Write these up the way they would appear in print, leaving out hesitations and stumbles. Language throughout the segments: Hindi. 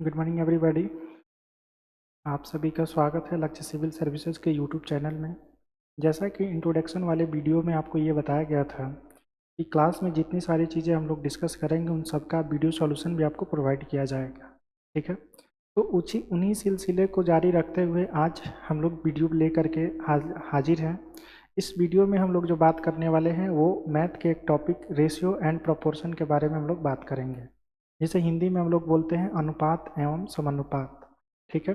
Good morning everybody. आप सभी का स्वागत है लक्ष्य सिविल सर्विसेज के यूट्यूब चैनल में। जैसा कि इंट्रोडक्शन वाले वीडियो में आपको ये बताया गया था कि क्लास में जितनी सारी चीज़ें हम लोग डिस्कस करेंगे उन सब का वीडियो सॉल्यूशन भी आपको प्रोवाइड किया जाएगा। ठीक है, तो उन्हीं सिलसिले को जारी रखते हुए आज हम लोग वीडियो लेकर के हाजिर हैं। इस वीडियो में हम लोग जो बात करने वाले हैं वो मैथ के एक टॉपिक रेशियो एंड प्रोपोर्शन के बारे में हम लोग बात करेंगे, जिसे हिंदी में हम लोग बोलते हैं अनुपात एवं समानुपात। ठीक है,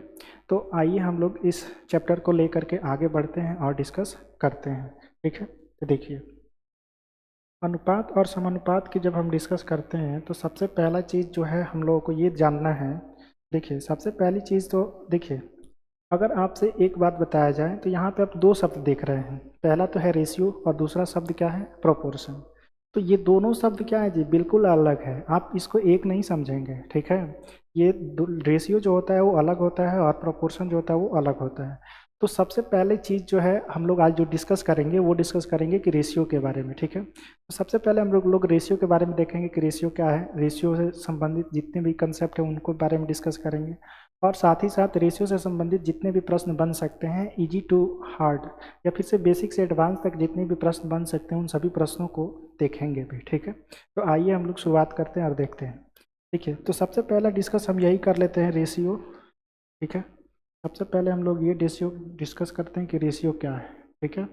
तो आइए हम लोग इस चैप्टर को लेकर के आगे बढ़ते हैं और डिस्कस करते हैं। ठीक है, तो देखिए, अनुपात और समानुपात की जब हम डिस्कस करते हैं तो सबसे पहला चीज़ जो है हम लोगों को ये जानना है। देखिए, सबसे पहली चीज़ तो देखिए, अगर आपसे एक बात बताया जाए तो यहाँ पे आप दो शब्द देख रहे हैं। पहला तो है रेशियो और दूसरा शब्द क्या है, प्रोपोर्शन। तो ये दोनों शब्द क्या है जी, बिल्कुल अलग है। आप इसको एक नहीं समझेंगे। ठीक है, ये रेशियो जो होता है वो अलग होता है और प्रोपोर्शन जो होता है वो अलग होता है। तो सबसे पहले चीज़ जो है हम लोग आज जो डिस्कस करेंगे वो डिस्कस करेंगे कि रेशियो के बारे में। ठीक है, तो सबसे पहले हम लोग रेशियो के बारे में देखेंगे कि रेशियो क्या है। रेशियो से संबंधित जितने भी कंसेप्ट हैं उनको बारे में डिस्कस करेंगे और साथ ही साथ रेशियो से संबंधित जितने भी प्रश्न बन सकते हैं, इजी टू हार्ड या फिर से बेसिक से एडवांस तक जितने भी प्रश्न बन सकते हैं उन सभी प्रश्नों को देखेंगे भी। ठीक है, तो आइए हम लोग शुरुआत करते हैं और देखते हैं। देखिए, तो सबसे पहला डिस्कस हम यही कर लेते हैं, रेशियो। ठीक है, सबसे पहले हम लोग ये रेशियो डिस्कस करते हैं कि रेशियो क्या है। ठीक है,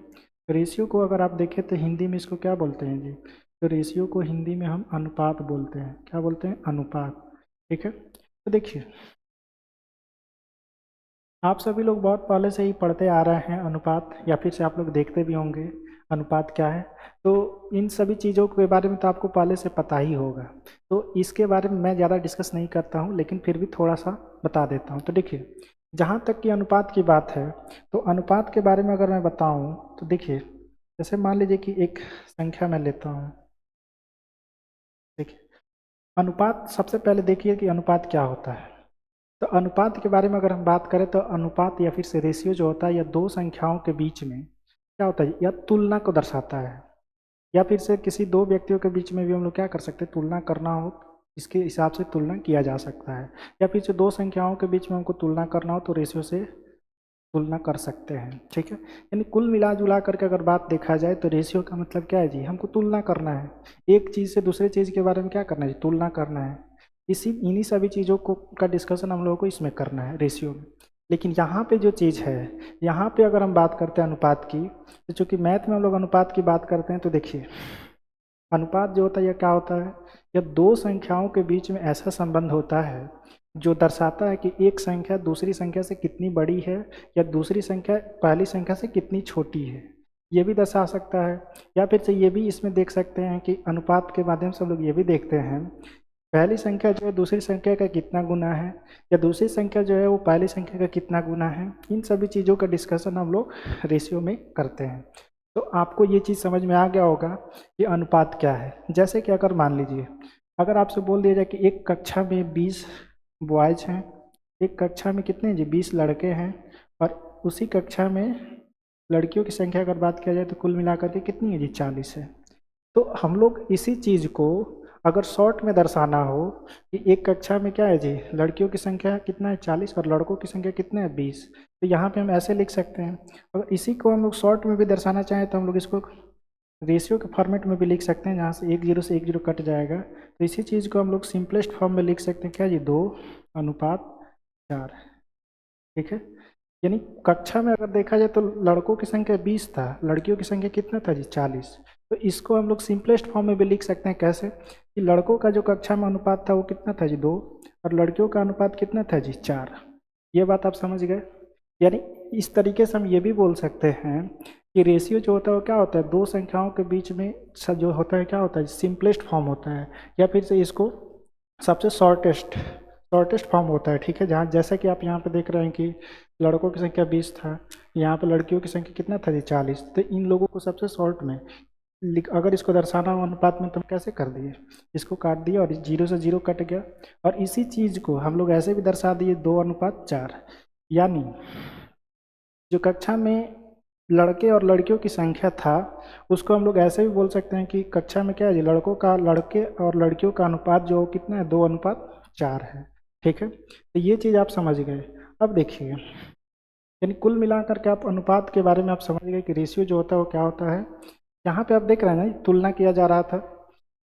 रेशियो को अगर आप देखें तो हिंदी में इसको क्या बोलते हैं जी, तो रेशियो को हिंदी में हम अनुपात बोलते हैं। क्या बोलते हैं, अनुपात। ठीक है, तो देखिए, आप सभी लोग बहुत पहले से ही पढ़ते आ रहे हैं अनुपात, या फिर से आप लोग देखते भी होंगे अनुपात क्या है। तो इन सभी चीज़ों के बारे में तो आपको पहले से पता ही होगा, तो इसके बारे में मैं ज़्यादा डिस्कस नहीं करता हूँ, लेकिन फिर भी थोड़ा सा बता देता हूँ। तो देखिए, जहाँ तक कि अनुपात की बात है तो अनुपात के बारे में अगर मैं बताऊँ तो देखिए, जैसे मान लीजिए कि एक संख्या मैं लेता हूँ। देखिए, अनुपात, सबसे पहले देखिए कि अनुपात क्या होता है। तो अनुपात के बारे में अगर हम बात करें तो अनुपात या फिर से रेशियो जो होता है यह दो संख्याओं के बीच में क्या होता है, यह तुलना को दर्शाता है। या फिर से किसी दो व्यक्तियों के बीच में भी हम लोग क्या कर सकते हैं, तुलना करना हो इसके हिसाब से तुलना किया जा सकता है। या फिर से दो संख्याओं के बीच में हमको तुलना करना हो तो रेशियो से तुलना कर सकते हैं। ठीक है, यानी कुल मिला जुला करके अगर बात देखा जाए तो रेशियो का मतलब क्या है जी, हमको तुलना करना है। एक चीज़ से दूसरे चीज़ के बारे में क्या करना है जी, तुलना करना है। इन्हीं सभी चीज़ों को का डिस्कशन हम लोगों को इसमें करना है, रेशियो में। लेकिन यहाँ पे जो चीज़ है, यहाँ पे अगर हम बात करते हैं अनुपात की, तो चूँकि मैथ में हम लोग अनुपात की बात करते हैं, तो देखिए, अनुपात जो होता है यह क्या होता है, यह दो संख्याओं के बीच में ऐसा संबंध होता है जो दर्शाता है कि एक संख्या दूसरी संख्या से कितनी बड़ी है या दूसरी संख्या पहली संख्या से कितनी छोटी है, ये भी दर्शा सकता है। या फिर से ये भी इसमें देख सकते हैं कि अनुपात के माध्यम से हम लोग ये भी देखते हैं पहली संख्या जो है दूसरी संख्या का कितना गुना है, या दूसरी संख्या जो है वो पहली संख्या का कितना गुना है। इन सभी चीज़ों का डिस्कशन हम लोग रेशियो में करते हैं। तो आपको ये चीज़ समझ में आ गया होगा कि अनुपात क्या है। जैसे कि अगर मान लीजिए, अगर आपसे बोल दिया जाए कि एक कक्षा में 20 बॉयज हैं, एक कक्षा में कितने जी 20 लड़के हैं, और उसी कक्षा में लड़कियों की संख्या अगर बात किया जाए तो कुल मिलाकर के कितनी है जी, 40 है। तो हम लोग इसी चीज़ को अगर शॉर्ट में दर्शाना हो कि एक कक्षा में क्या है जी, लड़कियों की संख्या कितना है 40 और लड़कों की संख्या कितना है 20, तो यहाँ पे हम ऐसे लिख सकते हैं। अगर इसी को हम लोग शॉर्ट में भी दर्शाना चाहें तो हम लोग इसको रेशियो के फॉर्मेट में भी लिख सकते हैं, जहाँ से एक जीरो कट जाएगा। तो इसी चीज़ को हम लोग सिंपलेस्ट फॉर्म में लिख सकते हैं, क्या जी, 2:4। ठीक है, यानी कक्षा में अगर देखा जाए तो लड़कों की संख्या 20 था, लड़कियों की संख्या कितना था जी, 40। तो इसको हम लोग सिंपलेस्ट फॉर्म में भी लिख सकते हैं, कैसे कि लड़कों का जो कक्षा में अनुपात था वो कितना था जी, 2, और लड़कियों का अनुपात कितना था जी, 4। ये बात आप समझ गए। यानी इस तरीके से हम ये भी बोल सकते हैं कि रेशियो जो होता है वो क्या होता है, दो संख्याओं के बीच में जो होता है क्या होता है, सिंपलेस्ट फॉर्म होता है, या फिर से इसको सबसे शॉर्टेस्ट फॉर्म होता है। ठीक है, जहाँ जैसे कि आप यहाँ पे देख रहे हैं कि लड़कों की संख्या 20 था, यहाँ पे लड़कियों की संख्या कितना था जी, 40। तो इन लोगों को सबसे शॉर्ट में अगर इसको दर्शाना हो अनुपात में तो हम कैसे कर दिए, इसको काट दिया और जीरो से जीरो कट गया। और इसी चीज़ को हम लोग ऐसे भी दर्शा दिए, 2:4। यानी जो कक्षा में लड़के और लड़कियों की संख्या था उसको हम लोग ऐसे भी बोल सकते हैं कि कक्षा में क्या है जी, लड़के और लड़कियों का अनुपात जो कितना है, 2:4 है। ठीक है, तो ये चीज़ आप समझ गए। अब देखिए, यानी कुल मिलाकर के आप अनुपात के बारे में आप समझ गए कि रेशियो जो होता है वो क्या होता है। यहाँ पे आप देख रहे हैं ना, तुलना किया जा रहा था।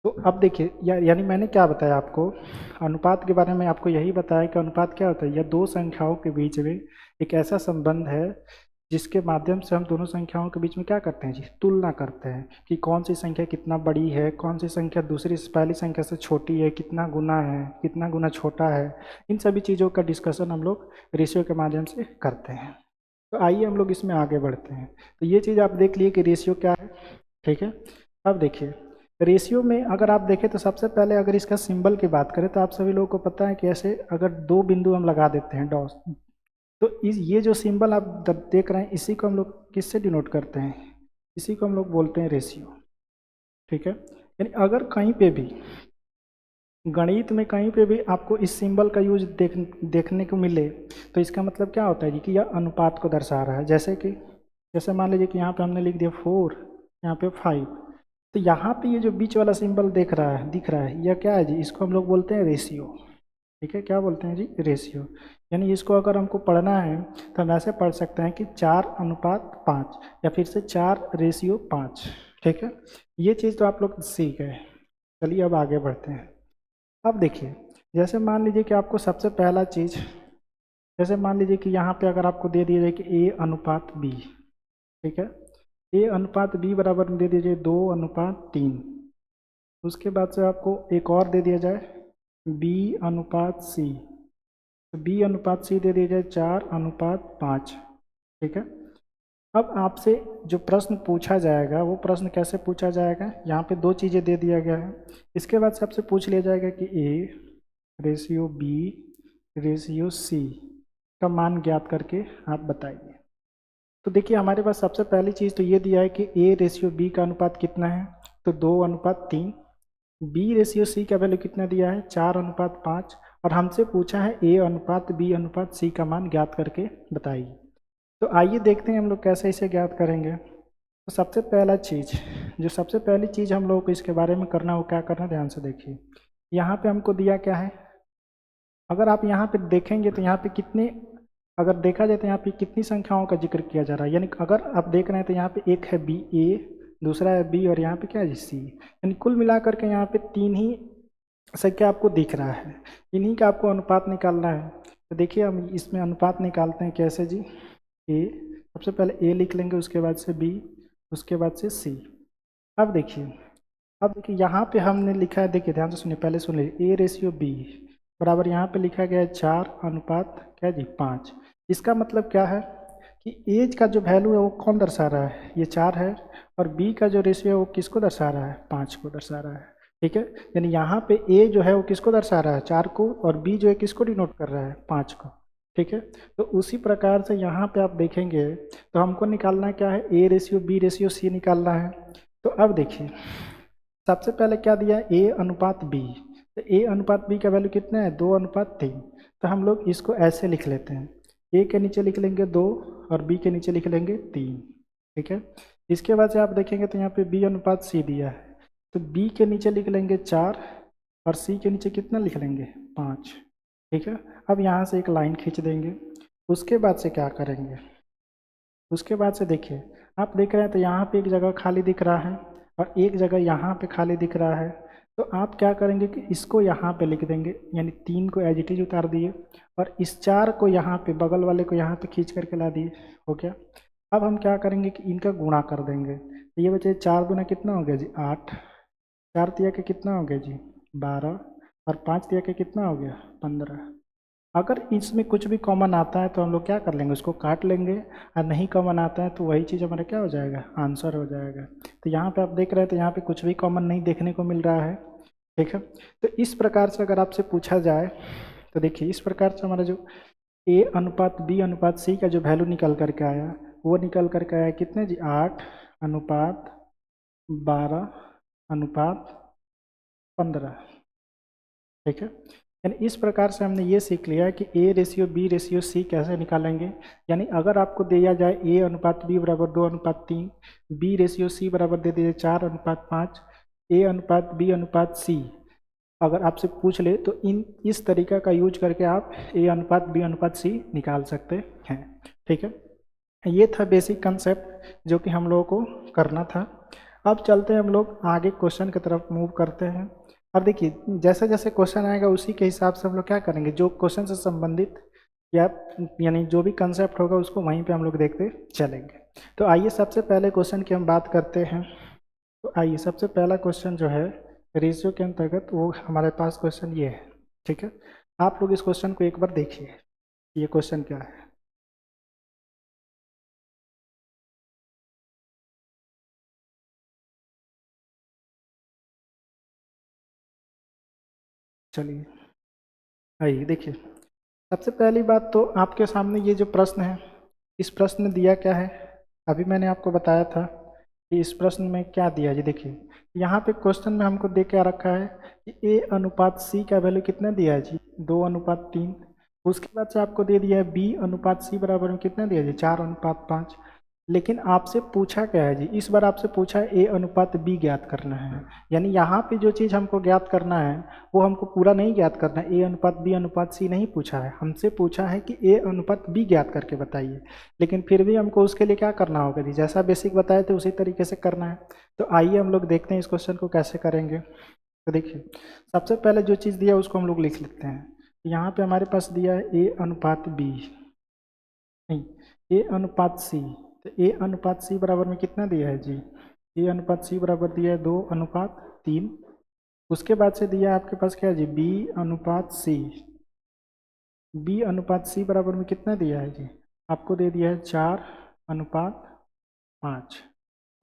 तो अब देखिए यानी मैंने क्या बताया आपको, अनुपात के बारे में आपको यही बताया कि अनुपात क्या होता है, यह दो संख्याओं के बीच में एक ऐसा संबंध है जिसके माध्यम से हम दोनों संख्याओं के बीच में क्या करते हैं जी, तुलना करते हैं कि कौन सी संख्या कितना बड़ी है, कौन सी संख्या दूसरी पहली संख्या से छोटी है, कितना गुना है, कितना गुना छोटा है। इन सभी चीज़ों का डिस्कशन हम लोग रेशियो के माध्यम से करते हैं। तो आइए हम लोग इसमें आगे बढ़ते हैं। तो ये चीज़ आप देख लिए कि रेशियो क्या है, ठीक है। अब देखिए, रेशियो में अगर आप देखें तो सबसे पहले अगर इसका सिंबल की बात करें तो आप सभी लोगों को पता है कि ऐसे अगर दो बिंदु हम लगा देते हैं डॉट, तो इस ये जो सिंबल आप देख रहे हैं इसी को हम लोग किससे डिनोट करते हैं, इसी को हम लोग बोलते हैं रेशियो, ठीक है। यानी अगर कहीं पे भी गणित में कहीं पे भी आपको इस सिंबल का यूज देखने को मिले तो इसका मतलब क्या होता है जी कि यह अनुपात को दर्शा रहा है। जैसे मान लीजिए कि यहाँ पे हमने लिख दिया 4, यहाँ पे 5, तो यहाँ पे ये जो बीच वाला सिंबल दिख रहा है यह क्या है जी, इसको हम लोग बोलते हैं रेशियो, ठीक है। क्या बोलते हैं जी, रेशियो। यानी इसको अगर हमको पढ़ना है तो हम ऐसे पढ़ सकते हैं कि 4:5 या फिर से 4:5, ठीक है। ये चीज़ तो आप लोग सीख गए। चलिए अब आगे बढ़ते हैं। अब देखिए, जैसे मान लीजिए कि आपको सबसे पहला चीज़, जैसे मान लीजिए कि यहाँ पे अगर आपको दे दिया जाए कि A/B, ठीक है, A/B बराबर दे दीजिए 2:3। उसके बाद से आपको एक और दे दिया जाए B/C, तो B/C दे दिया जाए 4:5, ठीक है। अब आपसे जो प्रश्न पूछा जाएगा वो प्रश्न कैसे पूछा जाएगा, यहाँ पे दो चीज़ें दे दिया गया है। इसके बाद सबसे पूछ लिया जाएगा कि A/B/C का मान ज्ञात करके आप बताइए। तो देखिए हमारे पास सबसे पहली चीज़ तो ये दिया है कि A/B का अनुपात कितना है, तो 2:3। B/C का वैल्यू कितना दिया है, 4:5, और हमसे पूछा है A/B/C का मान ज्ञात करके बताइए। तो आइए देखते हैं हम लोग कैसे इसे ज्ञात करेंगे। तो सबसे पहली चीज़ हम लोगों को इसके बारे में करना हो, क्या करना है ध्यान से देखिए। यहाँ पे हमको दिया क्या है, अगर आप यहाँ पे देखेंगे तो यहाँ पे अगर देखा जाए तो यहाँ पे कितनी संख्याओं का जिक्र किया जा रहा है। यानी अगर आप देख रहे हैं तो यहाँ पे एक है A, दूसरा है B, और यहाँ पे क्या है C। यानी कुल मिलाकर के यहाँ पे 3 ही संख्या आपको दिख रहा है, इन्हीं का आपको अनुपात निकालना है। तो देखिए हम इसमें अनुपात निकालते हैं कैसे जी। A, सबसे पहले A लिख लेंगे, उसके बाद से B, उसके बाद से C। अब देखिए यहाँ पे हमने लिखा है, देखिए ध्यान से सुनिए, पहले सुन लीजिए, A/B बराबर यहाँ पे लिखा गया है 4:5। इसका मतलब क्या है कि एज का जो वैल्यू है वो कौन दर्शा रहा है, ये 4 है, और बी का जो रेशियो है वो किसको दर्शा रहा है, 5 को दर्शा रहा है, ठीक है। यानी यहाँ पे ए जो है वो किसको दर्शा रहा है, 4 को, और बी जो है किसको डिनोट कर रहा है, 5 को, ठीक है। तो उसी प्रकार से यहाँ पे आप देखेंगे तो हमको निकालना क्या है, A/B/C निकालना है। तो अब देखिए सबसे पहले क्या दिया है, A/B। तो A/B का वैल्यू कितना है, 2:3। तो हम लोग इसको ऐसे लिख लेते हैं, A के नीचे लिख लेंगे 2 और B के नीचे लिख लेंगे 3, ठीक है। इसके बाद से आप देखेंगे तो यहाँ पे B/C दिया है, तो B के नीचे लिख लेंगे 4 और C के नीचे कितना लिख लेंगे, 5, ठीक है। अब यहाँ से एक लाइन खींच देंगे। उसके बाद से क्या करेंगे, उसके बाद से देखिए आप देख रहे हैं तो यहाँ पे एक जगह खाली दिख रहा है और एक जगह यहाँ पे खाली दिख रहा है। तो आप क्या करेंगे कि इसको यहाँ पे लिख देंगे, यानी 3 को एज इट इज उतार दिए और इस 4 को यहाँ पे बगल वाले को यहाँ पे खींच करके ला दिए, हो गया। अब हम क्या करेंगे कि इनका गुणा कर देंगे। तो ये बचे 4 दूना कितना हो गया जी, 8, 4 तिया के कितना हो गया जी, 12, और 5 तिया के कितना हो गया, 15। अगर इसमें कुछ भी कॉमन आता है तो हम लोग क्या कर लेंगे, उसको काट लेंगे, और नहीं कॉमन आता है तो वही चीज़ हमारा क्या हो जाएगा, आंसर हो जाएगा। तो यहाँ पे आप देख रहे हैं तो यहाँ पे कुछ भी कॉमन नहीं देखने को मिल रहा है, ठीक है। तो इस प्रकार से अगर आपसे पूछा जाए तो देखिए इस प्रकार से हमारा जो A/B/C का जो वैल्यू निकल करके आया वो निकल करके आया कितने जी, 8:12:15, ठीक है। यानी इस प्रकार से हमने ये सीख लिया कि A/B/C कैसे निकालेंगे। यानी अगर आपको दिया जाए A/B बराबर 2:3, B/C बराबर दे दीजिए 4:5, A/B/C अगर आपसे पूछ ले तो इस तरीका का यूज करके आप ए अनुपात बी अनुपात सी निकाल सकते हैं। ठीक है, ये था बेसिक कंसेप्ट जो कि हम लोगों को करना था। अब चलते हैं हम लोग आगे क्वेश्चन की तरफ मूव करते हैं। और देखिए जैसे जैसे क्वेश्चन आएगा उसी के हिसाब से हम लोग क्या करेंगे, जो क्वेश्चन से संबंधित या यानी जो भी कंसेप्ट होगा उसको वहीं पे हम लोग देखते चलेंगे। तो आइए सबसे पहले क्वेश्चन की हम बात करते हैं। तो आइए सबसे पहला क्वेश्चन जो है रेशियो के अंतर्गत, वो हमारे पास क्वेश्चन ये है। ठीक है, आप लोग इस क्वेश्चन को एक बार देखिए, ये क्वेश्चन क्या है। चलिए आइए देखिए, सबसे पहली बात तो आपके सामने ये जो प्रश्न है, इस प्रश्न में दिया क्या है, अभी मैंने आपको बताया था कि इस प्रश्न में क्या दिया है। जी देखिए, यहाँ पे क्वेश्चन में हमको दे क्या रखा है कि ए अनुपात सी का वैल्यू कितना दिया है जी, 2:3। उसके बाद से आपको दे दिया है बी अनुपात सी बराबर में कितना दिया है जी, 4:5। लेकिन आपसे पूछा क्या है जी, इस बार आपसे पूछा है ए अनुपात बी ज्ञात करना है। यानी यहाँ पे जो चीज़ हमको ज्ञात करना है वो हमको पूरा नहीं ज्ञात करना है, ए अनुपात बी अनुपात सी नहीं पूछा है, हमसे पूछा है कि ए अनुपात बी ज्ञात करके बताइए। लेकिन फिर भी हमको उसके लिए क्या करना होगा जी, जैसा बेसिक बताए थे उसी तरीके से करना है। तो आइए हम लोग देखते हैं इस क्वेश्चन को कैसे करेंगे। तो देखिए सबसे पहले जो चीज़ दिया है उसको हम लोग लिख लेते हैं। यहाँ पे हमारे पास दिया है ए अनुपात बी, नहीं ए अनुपात सी। तो ए अनुपात सी बराबर में कितना दिया है जी, ए अनुपात सी बराबर दिया है 2:3। उसके बाद से दिया है आपके पास क्या है जी, बी अनुपात सी। बी अनुपात सी बराबर में कितना दिया है जी, आपको दे दिया है 4:5।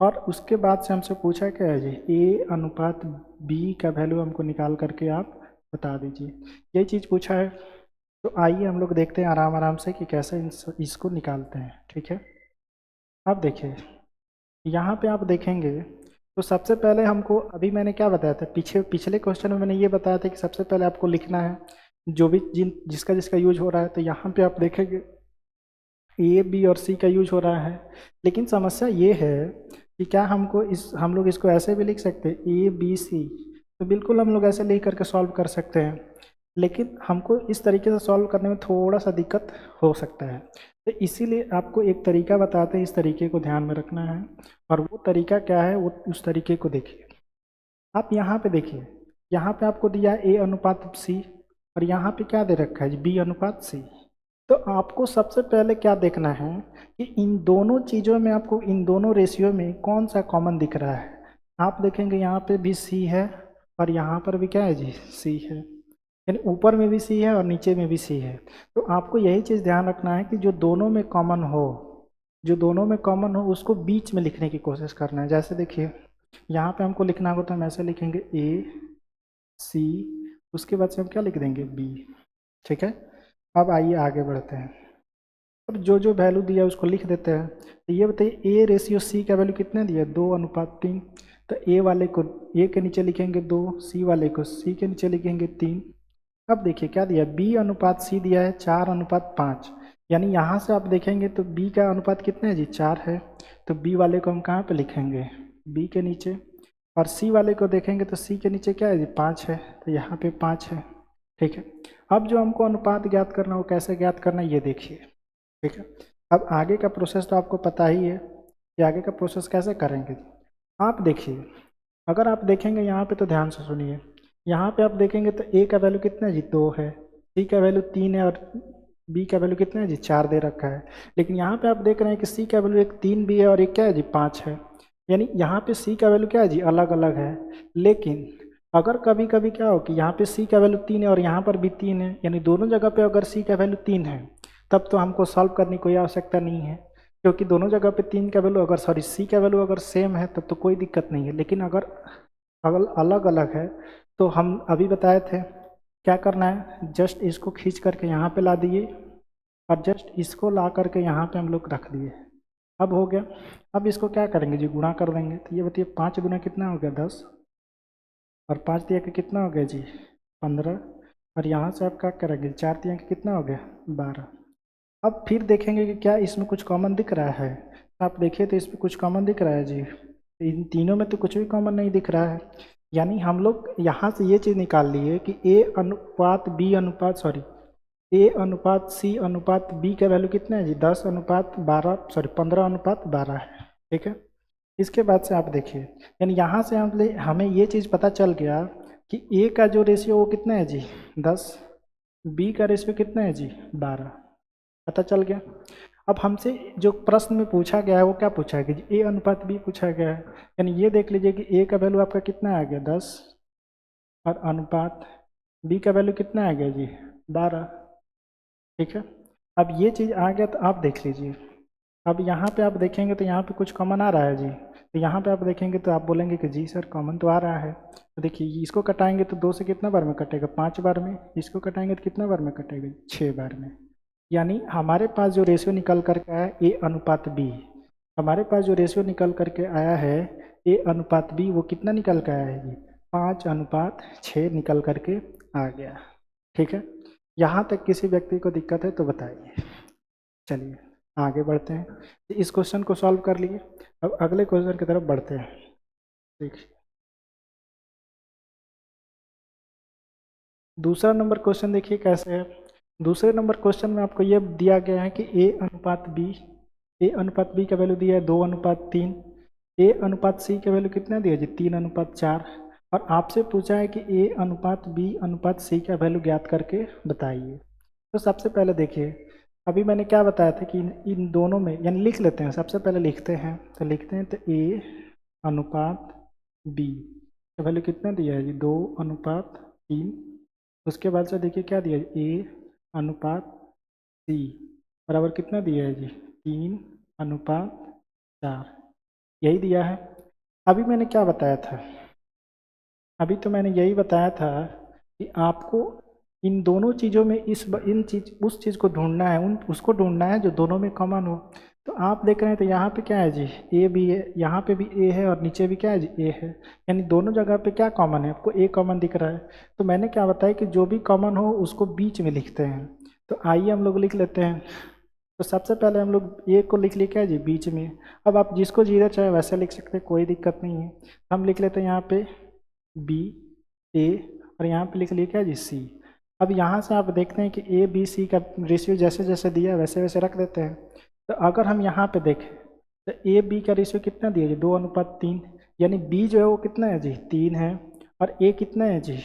और उसके बाद से हमसे पूछा क्या है जी, ए अनुपात बी का वैल्यू हमको निकाल करके आप बता दीजिए, यही चीज़ पूछा है। तो आइए हम लोग देखते हैं आराम आराम से कि कैसे इसको निकालते हैं। ठीक है, अब देखिए यहाँ पे आप देखेंगे तो सबसे पहले हमको, अभी मैंने क्या बताया था, पिछले क्वेश्चन में मैंने ये बताया था कि सबसे पहले आपको लिखना है जो भी जिसका जिसका यूज हो रहा है। तो यहाँ पे आप देखेंगे ए बी और सी का यूज हो रहा है। लेकिन समस्या ये है कि क्या हमको हम लोग इसको ऐसे भी लिख सकते हैं ए बी सी, तो बिल्कुल हम लोग ऐसे लिख करके सॉल्व कर सकते हैं। लेकिन हमको इस तरीके से सॉल्व करने में थोड़ा सा दिक्कत हो सकता है। तो इसीलिए आपको एक तरीका बताते हैं, इस तरीके को ध्यान में रखना है। और वो तरीका क्या है, वो उस तरीके को देखिए। आप यहाँ पे देखिए, यहाँ पे आपको दिया है ए अनुपात सी, और यहाँ पे क्या दे रखा है बी अनुपात सी। तो आपको सबसे पहले क्या देखना है कि इन दोनों चीज़ों में, आपको इन दोनों रेशियो में कौन सा कॉमन दिख रहा है। आप देखेंगे यहाँ पे भी सी है और यहाँ पर भी क्या है जी, सी है। यानी ऊपर में भी सी है और नीचे में भी सी है। तो आपको यही चीज़ ध्यान रखना है कि जो दोनों में कॉमन हो, जो दोनों में कॉमन हो उसको बीच में लिखने की कोशिश करना है। जैसे देखिए यहाँ पे हमको लिखना होगा तो हम ऐसे लिखेंगे ए सी, उसके बाद से हम क्या लिख देंगे बी। ठीक है, अब आइए आगे बढ़ते हैं। अब जो जो वैल्यू दिया है उसको लिख देते हैं। तो ये बताइए ए रेशियो सी का वैल्यू कितना दिया है, 2:3। तो ए वाले को ए के नीचे लिखेंगे 2, सी वाले को सी के नीचे लिखेंगे 3। अब देखिए क्या दिया है, बी अनुपात सी दिया है 4:5। यानी यहाँ से आप देखेंगे तो बी का अनुपात कितना है जी, 4 है। तो बी वाले को हम कहाँ पे लिखेंगे, बी के नीचे। और सी वाले को देखेंगे तो सी के नीचे क्या है जी, 5 है। तो यहाँ पे 5 है। ठीक है, अब जो हमको अनुपात ज्ञात करना है वो कैसे ज्ञात करना है ये देखिए। ठीक है, अब आगे का प्रोसेस तो आपको पता ही है कि आगे का प्रोसेस कैसे करेंगे। आप देखिए, अगर आप देखेंगे यहाँ पे तो ध्यान से सुनिए, यहाँ पे आप देखेंगे तो ए का वैल्यू कितना है जी, 2 है। सी का वैल्यू 3 है और बी का वैल्यू कितना है जी, 4 दे रखा है। लेकिन यहाँ पे आप देख रहे हैं कि सी का वैल्यू एक 3 भी है और एक क्या है जी, 5 है। यानी यहाँ पे सी का वैल्यू क्या है जी, अलग अलग है। लेकिन अगर कभी कभी क्या हो कि यहाँ पे सी का वैल्यू 3 है और यहाँ पर भी 3 है, यानी दोनों जगह पे अगर सी का वैल्यू 3 है, तब तो हमको सॉल्व करने की कोई आवश्यकता नहीं है, क्योंकि दोनों जगह पे 3 का वैल्यू अगर सी का वैल्यू अगर सेम है तब तो कोई दिक्कत नहीं है। लेकिन अगर अगर अलग अलग है तो हम अभी बताए थे क्या करना है, जस्ट इसको खींच करके यहाँ पे ला दिए और जस्ट इसको ला करके यहाँ पे हम लोग रख दिए। अब हो गया। अब इसको क्या करेंगे जी, गुणा कर देंगे। तो ये बताइए 5 गुना कितना हो गया, 10। और 5 दिया के कितना हो गया जी, 15। और यहाँ से आप क्या करेंगे, 4 दिया के कितना हो गया, 12। अब फिर देखेंगे कि क्या इसमें कुछ कॉमन दिख रहा है। आप देखिए तो इसमें कुछ कॉमन दिख रहा है जी, इन तीनों में तो कुछ भी कॉमन नहीं दिख रहा है। यानी हम लोग यहाँ से ये चीज़ निकाल लिए कि ए अनुपात बी अनुपात सॉरी ए अनुपात सी अनुपात बी का वैल्यू कितना है जी 15 अनुपात 12 है। ठीक है, इसके बाद से आप देखिए, यानी यहाँ से हमें ये चीज़ पता चल गया कि ए का जो रेशियो वो कितना है जी 10, बी का रेशियो कितना है जी 12, पता चल गया। अब हमसे जो प्रश्न में पूछा गया है वो क्या पूछा है कि ए अनुपात बी पूछा गया है, यानी ये देख लीजिए कि ए का वैल्यू आपका कितना आ गया 10 और अनुपात बी का वैल्यू कितना आ गया जी 12। ठीक है, अब ये चीज़ आ गया तो आप देख लीजिए, अब यहाँ पे आप देखेंगे तो यहाँ पे कुछ कॉमन आ रहा है जी, तो यहाँ पे आप देखेंगे तो आप बोलेंगे कि जी सर कॉमन तो आ रहा है। तो देखिए इसको कटाएंगे तो 2 से कितना बार में कटेगा 5 बार में, इसको कटाएंगे तो कितना बार में कटेगा 6 बार में। यानी हमारे पास जो रेशियो निकल करके आया ए अनुपात बी, हमारे पास जो रेशियो निकल करके आया है ए अनुपात बी वो कितना निकल के आया है जी 5:6 निकल करके आ गया। ठीक है, यहाँ तक किसी व्यक्ति को दिक्कत है तो बताइए। चलिए आगे बढ़ते हैं, तो इस क्वेश्चन को सॉल्व कर लिए, अब अगले क्वेश्चन की तरफ बढ़ते हैं। देखिए दूसरा नंबर क्वेश्चन देखिए कैसे है। दूसरे नंबर क्वेश्चन में आपको ये दिया गया है कि ए अनुपात बी का वैल्यू दिया है 2:3, ए अनुपात सी का वैल्यू कितना दिया जी 3:4, और आपसे पूछा है कि ए अनुपात बी अनुपात सी का वैल्यू ज्ञात करके बताइए। तो सबसे पहले देखिए, अभी मैंने क्या बताया था कि इन दोनों में, यानी लिख लेते हैं, सबसे पहले लिखते हैं तो लिखते हैं तो ए अनुपात बी का वैल्यू कितना दिया है जी 2:3। उसके बाद से देखिए क्या दिया है ए अनुपात सी बराबर कितना दिया है जी 3:4, यही दिया है। अभी मैंने क्या बताया था, अभी तो मैंने यही बताया था कि आपको इन दोनों चीज़ों में उस चीज़ को ढूंढना है, उन उसको ढूंढना है जो दोनों में कॉमन हो। तो आप देख रहे हैं तो यहाँ पे क्या है जी ए भी है, यहाँ पे भी ए है और नीचे भी क्या है जी ए है, यानी दोनों जगह पे क्या कॉमन है, आपको ए कॉमन दिख रहा है। तो मैंने क्या बताया कि जो भी कॉमन हो उसको बीच में लिखते हैं। तो आइए हम लोग लिख लेते हैं। तो सबसे पहले हम लोग ए को लिख लिया क्या है जी बीच में। अब आप जिसको जिधर चाहे वैसे लिख सकते हैं, कोई दिक्कत नहीं है। हम लिख लेते हैं यहाँ पे बी ए और यहाँ पे लिख लिया क्या जी सी। अब यहाँ से आप देखते हैं कि ए बी सी का रेशियो जैसे जैसे दिया है वैसे वैसे रख देते हैं। तो अगर हम यहाँ पे देखें तो ए बी का रेशियो कितना दिया जी 2:3, यानी बी जो है वो कितना है जी 3 है और ए कितना है जी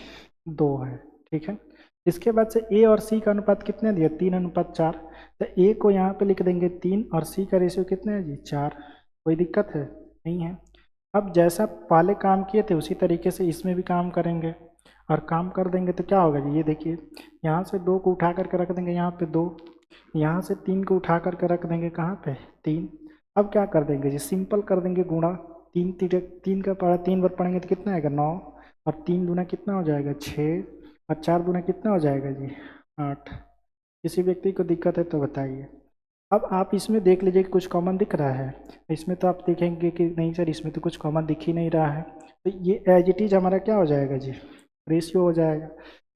2 है। ठीक है, इसके बाद से ए और सी का अनुपात कितना दिया 3:4, तो ए को यहाँ पे लिख देंगे 3 और सी का रेशियो कितना है जी 4। कोई दिक्कत है नहीं है। अब जैसा पहले काम किए थे उसी तरीके से इसमें भी काम करेंगे और काम कर देंगे तो क्या होगा जी, ये देखिए यहाँ से 2 को उठा करके रख देंगे यहाँ पे 2, यहाँ से 3 को उठा करके रख देंगे कहाँ पे 3। अब क्या कर देंगे जी सिंपल कर देंगे गुणा, 3 का पढ़ा 3 बार पढ़ेंगे तो कितना आएगा 9 और 3 दूना कितना हो जाएगा 6 और 4 दूना कितना हो जाएगा जी 8। किसी व्यक्ति को दिक्कत है तो बताइए। अब आप इसमें देख लीजिए कि कुछ कॉमन दिख रहा है, इसमें तो आप देखेंगे कि नहीं सर इसमें तो कुछ कॉमन दिख ही नहीं रहा है, तो ये एज इट इज हमारा क्या हो जाएगा जी रेशियो हो जाएगा।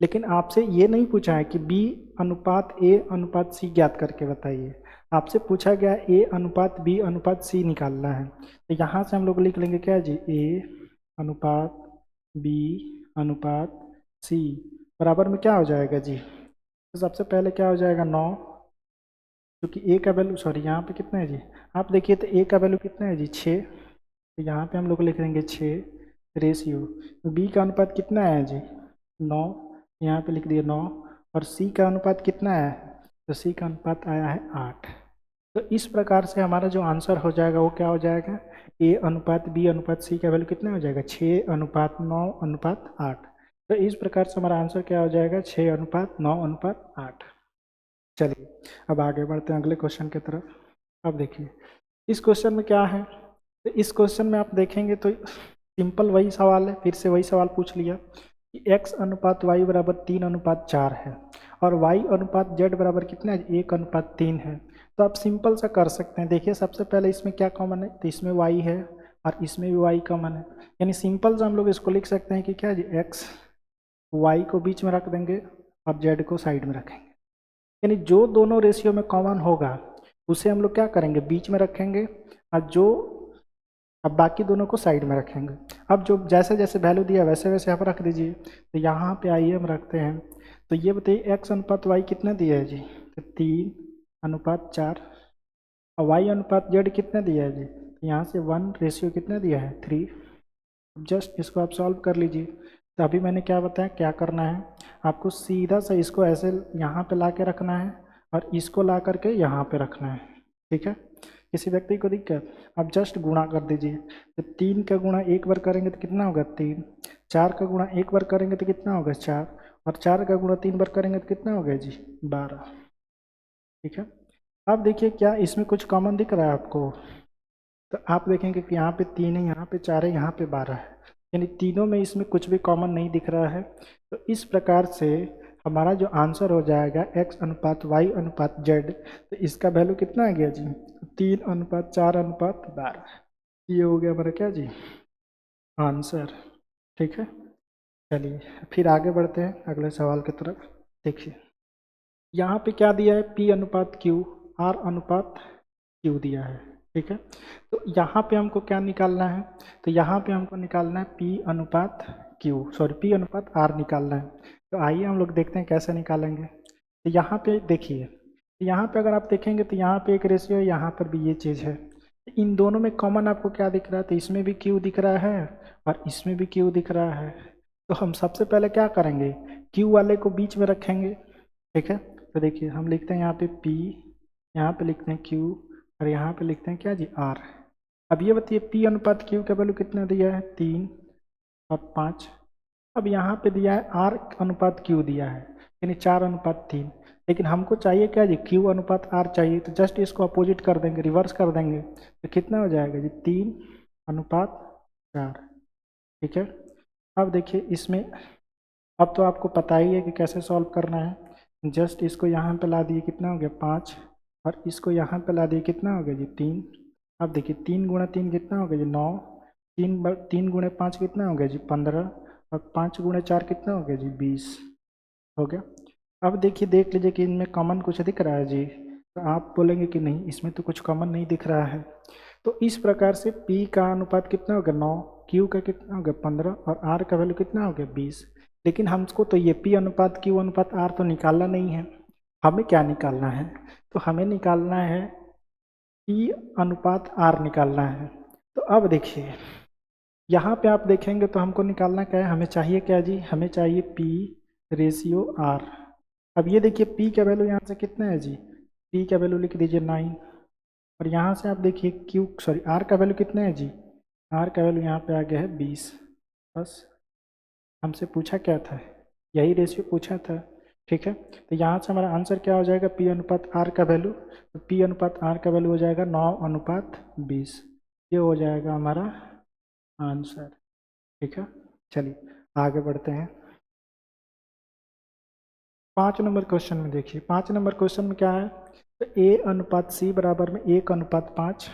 लेकिन आपसे ये नहीं पूछा है कि बी अनुपात ए अनुपात सी ज्ञात करके बताइए, आपसे पूछा गया ए अनुपात बी अनुपात सी निकालना है। तो यहाँ से हम लोग लिख लेंगे क्या जी ए अनुपात बी अनुपात सी बराबर में क्या हो जाएगा जी, तो सबसे पहले क्या हो जाएगा 9, क्योंकि ए का वैल्यू सॉरी यहाँ पे कितना है जी, आप देखिए तो ए का वैल्यू कितना है जी 6, तो यहाँ पे हम लोग लिख देंगे 6 रेशियो, बी का अनुपात कितना है जी 9, यहाँ पे लिख दिया 9 और सी का अनुपात कितना है, तो सी का अनुपात आया है 8। तो इस प्रकार से हमारा जो आंसर हो जाएगा वो क्या हो जाएगा ए अनुपात बी अनुपात सी का वैल्यू कितना हो जाएगा 6:9:8। तो इस प्रकार से हमारा आंसर क्या हो जाएगा 6:9:8। चलिए अब आगे बढ़ते हैं अगले क्वेश्चन की तरफ। अब देखिए इस क्वेश्चन में क्या है, तो इस क्वेश्चन में आप देखेंगे तो सिंपल वही सवाल है, फिर से वही सवाल पूछ लिया कि x अनुपात y बराबर 3:4 है और y अनुपात z बराबर कितना है 1:3 है। तो आप सिंपल सा कर सकते हैं। देखिए सबसे पहले इसमें क्या कॉमन है, तो इसमें y है और इसमें भी y कॉमन है, यानी सिंपल से हम लोग इसको लिख सकते हैं कि क्या जी x y को बीच में रख देंगे और z को साइड में रखेंगे, यानी जो दोनों रेशियो में कॉमन होगा उसे हम लोग क्या करेंगे बीच में रखेंगे और जो अब बाकी दोनों को साइड में रखेंगे। अब जो जैसे जैसे वैल्यू दिया वैसे वैसे आप रख दीजिए। तो यहाँ पे आइए हम रखते हैं। तो ये बताइए एक्स अनुपात वाई कितना दिया है जी? तो 3:4। और वाई अनुपात जेड कितना दिया है जी? तो यहाँ से 1 कितना दिया है? 3। जस्ट इसको आप सॉल्व कर लीजिए। तो अभी मैंने क्या बताया क्या करना है आपको, सीधा सा इसको ऐसे यहाँ पे ला के रखना है और इसको ला करके यहाँ पे रखना है। ठीक है, किसी व्यक्ति को दिक्कत? आप जस्ट गुणा कर दीजिए। तो 3 का गुणा एक बार करेंगे तो कितना होगा? 3। 4 का गुणा एक बार करेंगे तो कितना होगा? 4। और 4 का गुणा 3 बार करेंगे तो कितना होगा जी? 12। ठीक है, अब देखिए क्या इसमें कुछ कॉमन दिख रहा है आपको? तो आप देखेंगे कि यहाँ पे 3 है, यहाँ पे 4 है, यहाँ पे 12 है, यानी तीनों में इसमें कुछ भी कॉमन नहीं दिख रहा है। तो इस प्रकार से हमारा जो आंसर हो जाएगा x अनुपात y अनुपात z, तो इसका वैल्यू कितना आ गया जी? 3:4:12। ये हो गया हमारा क्या जी? आंसर। ठीक है, चलिए फिर आगे बढ़ते हैं अगले सवाल की तरफ। देखिए यहाँ पे क्या दिया है? P अनुपात Q, R अनुपात Q दिया है। ठीक है, तो यहाँ पे हमको क्या निकालना है? तो यहाँ पे हमको निकालना है P अनुपात P अनुपात R निकालना है। तो आइए हम लोग देखते हैं कैसे निकालेंगे। तो यहाँ पे देखिए, यहाँ पे अगर आप देखेंगे तो यहाँ पे एक रेशियो है, यहाँ पर भी ये चीज़ है। इन दोनों में कॉमन आपको क्या दिख रहा है? तो इसमें भी Q दिख रहा है और इसमें भी Q दिख रहा है। तो हम सबसे पहले क्या करेंगे? Q वाले को बीच में रखेंगे। ठीक है, तो देखिए हम लिखते हैं यहाँ पे P, यहाँ पे लिखते हैं Q और यहाँ पे लिखते हैं क्या जी? R। अब ये बताइए P अनुपात Q का वैल्यू कितना दिया है? 3 और 5। अब यहाँ पे दिया है R अनुपात Q दिया है, यानी 4:3। लेकिन हमको चाहिए क्या जी? Q अनुपात R चाहिए। तो जस्ट इसको अपोजिट कर देंगे, रिवर्स कर देंगे, तो कितना हो जाएगा जी? 3:4। ठीक है, अब देखिए इसमें अब तो आपको पता ही है कि कैसे सॉल्व करना है। जस्ट इसको यहाँ पे ला दिए, कितना हो गया? 5। और इसको यहाँ पे ला दिए, कितना हो गया जी? 3। अब देखिए 3 × 3 कितना हो गया जी? 9। 3 × 5 कितना हो गया जी? 15। और 5 × 4 कितना हो गया जी? 20 हो गया। अब देखिए देख लीजिए कि इनमें कॉमन कुछ दिख रहा है जी? तो आप बोलेंगे कि नहीं, इसमें तो कुछ कॉमन नहीं दिख रहा है। तो इस प्रकार से P का अनुपात कितना हो गया? 9। Q का कितना हो गया? 15। और R का वैल्यू कितना हो गया? 20। लेकिन हमको तो ये P अनुपात Q अनुपात R तो निकालना नहीं है। हमें क्या निकालना है? तो हमें निकालना है P अनुपात R निकालना है। तो अब देखिए यहाँ पे आप देखेंगे तो हमको निकालना क्या है? हमें चाहिए क्या जी? हमें चाहिए P/R। अब ये देखिए P का वैल्यू यहाँ से कितना है जी? P का वैल्यू लिख दीजिए 9। और यहाँ से आप देखिए R का वैल्यू कितना है जी? R का वैल्यू यहाँ पे आ गया है 20। बस, हमसे पूछा क्या था? यही रेशियो पूछा था। ठीक है, तो यहाँ से हमारा आंसर क्या हो जाएगा? P अनुपात R का वैल्यू, तो P अनुपात R का वैल्यू हो जाएगा 9:20। ये हो जाएगा हमारा आंसर। ठीक है, चलिए आगे बढ़ते हैं। 5 नंबर क्वेश्चन में देखिए, 5 नंबर क्वेश्चन में क्या है? तो A/C बराबर में 1:5।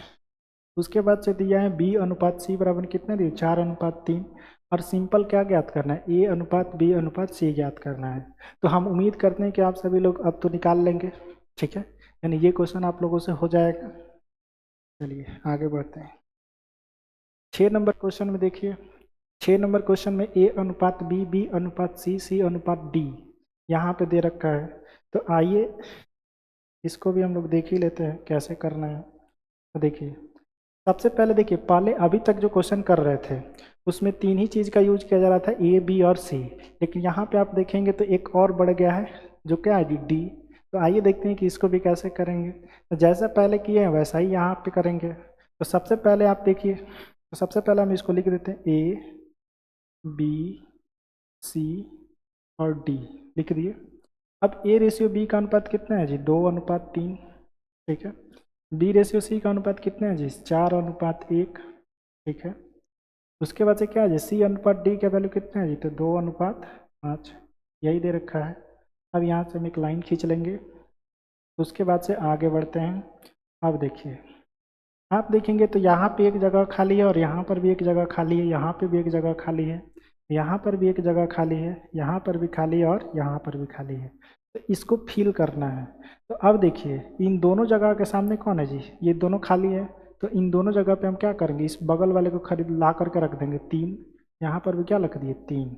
उसके बाद से दिया है B/C बराबर कितना दिया? 4:3। और सिंपल क्या ज्ञात करना है? A/B/C ज्ञात करना है। तो हम उम्मीद करते हैं कि आप सभी लोग अब तो निकाल लेंगे। ठीक है, यानी ये क्वेश्चन आप लोगों से हो जाएगा। चलिए आगे बढ़ते हैं। 6 नंबर क्वेश्चन में देखिए, 6 नंबर क्वेश्चन में A/B, B/C, C/D यहाँ पे दे रखा है। तो आइए इसको भी हम लोग देख ही लेते हैं कैसे करना है। तो देखिए सबसे पहले देखिए, पहले अभी तक जो क्वेश्चन कर रहे थे उसमें 3 ही चीज़ का यूज किया जा रहा था, A, B और C। लेकिन यहाँ पे आप देखेंगे तो एक और बढ़ गया है, जो क्या है D। तो आइए देखते हैं कि इसको भी कैसे करेंगे। तो जैसा पहले किए हैं वैसा ही यहाँ पे करेंगे। तो सबसे पहले आप देखिए, तो सबसे पहले हम इसको लिख देते हैं A, B, C और D लिख दिए। अब A/B का अनुपात कितना है जी? 2:3। ठीक है, B/C का अनुपात कितना है जी? 4:1। ठीक है, उसके बाद से क्या है जी? C/D का वैल्यू कितना है जी? तो 2:5 यही दे रखा है। अब यहाँ से हम एक लाइन खींच लेंगे। उसके बाद से आगे बढ़ते हैं। अब देखिए आप देखेंगे तो यहाँ पे एक जगह खाली है और यहाँ पर भी एक जगह खाली है, यहाँ पे भी एक जगह खाली है, यहाँ पर भी एक जगह खाली है, यहाँ पर भी खाली है और यहाँ पर भी खाली है। तो इसको फिल करना है। तो अब देखिए इन दोनों जगह के सामने कौन है जी? ये दोनों खाली है, तो इन दोनों जगह पे हम क्या करेंगे, इस बगल वाले को खरीद ला करके रख देंगे 3, यहाँ पर भी क्या रख दिए 3,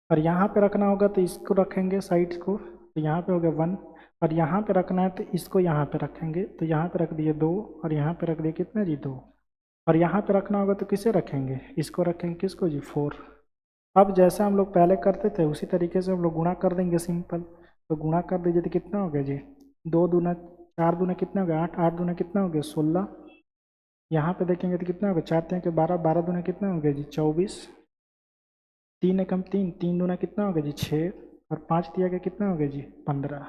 और यहाँ पे रखना होगा तो इसको रखेंगे साइड को, तो यहाँ पे हो गया 1, और यहाँ पे रखना है तो इसको यहाँ पे रखेंगे, तो यहाँ पे रख दिए 2, और यहाँ पे रख दिए कितना जी 2, और यहाँ पे रखना होगा तो किसे रखेंगे, इसको रखेंगे किसको जी 4। अब जैसा हम लोग पहले करते थे उसी तरीके से हम लोग गुणा कर देंगे सिंपल, तो गुणा कर दीजिए तो कितना हो गया जी 2 दूना 4 दूना कितना हो गया 8, 8 दूना कितना हो गया 16, यहाँ पे देखेंगे तो कितना हो गया 4 3 के 12, 12 दूना कितना हो गया जी 24, 3 एकम 3, 3 दूना कितना हो गया जी 6, और 5 दिया गया कितना हो गया जी 15।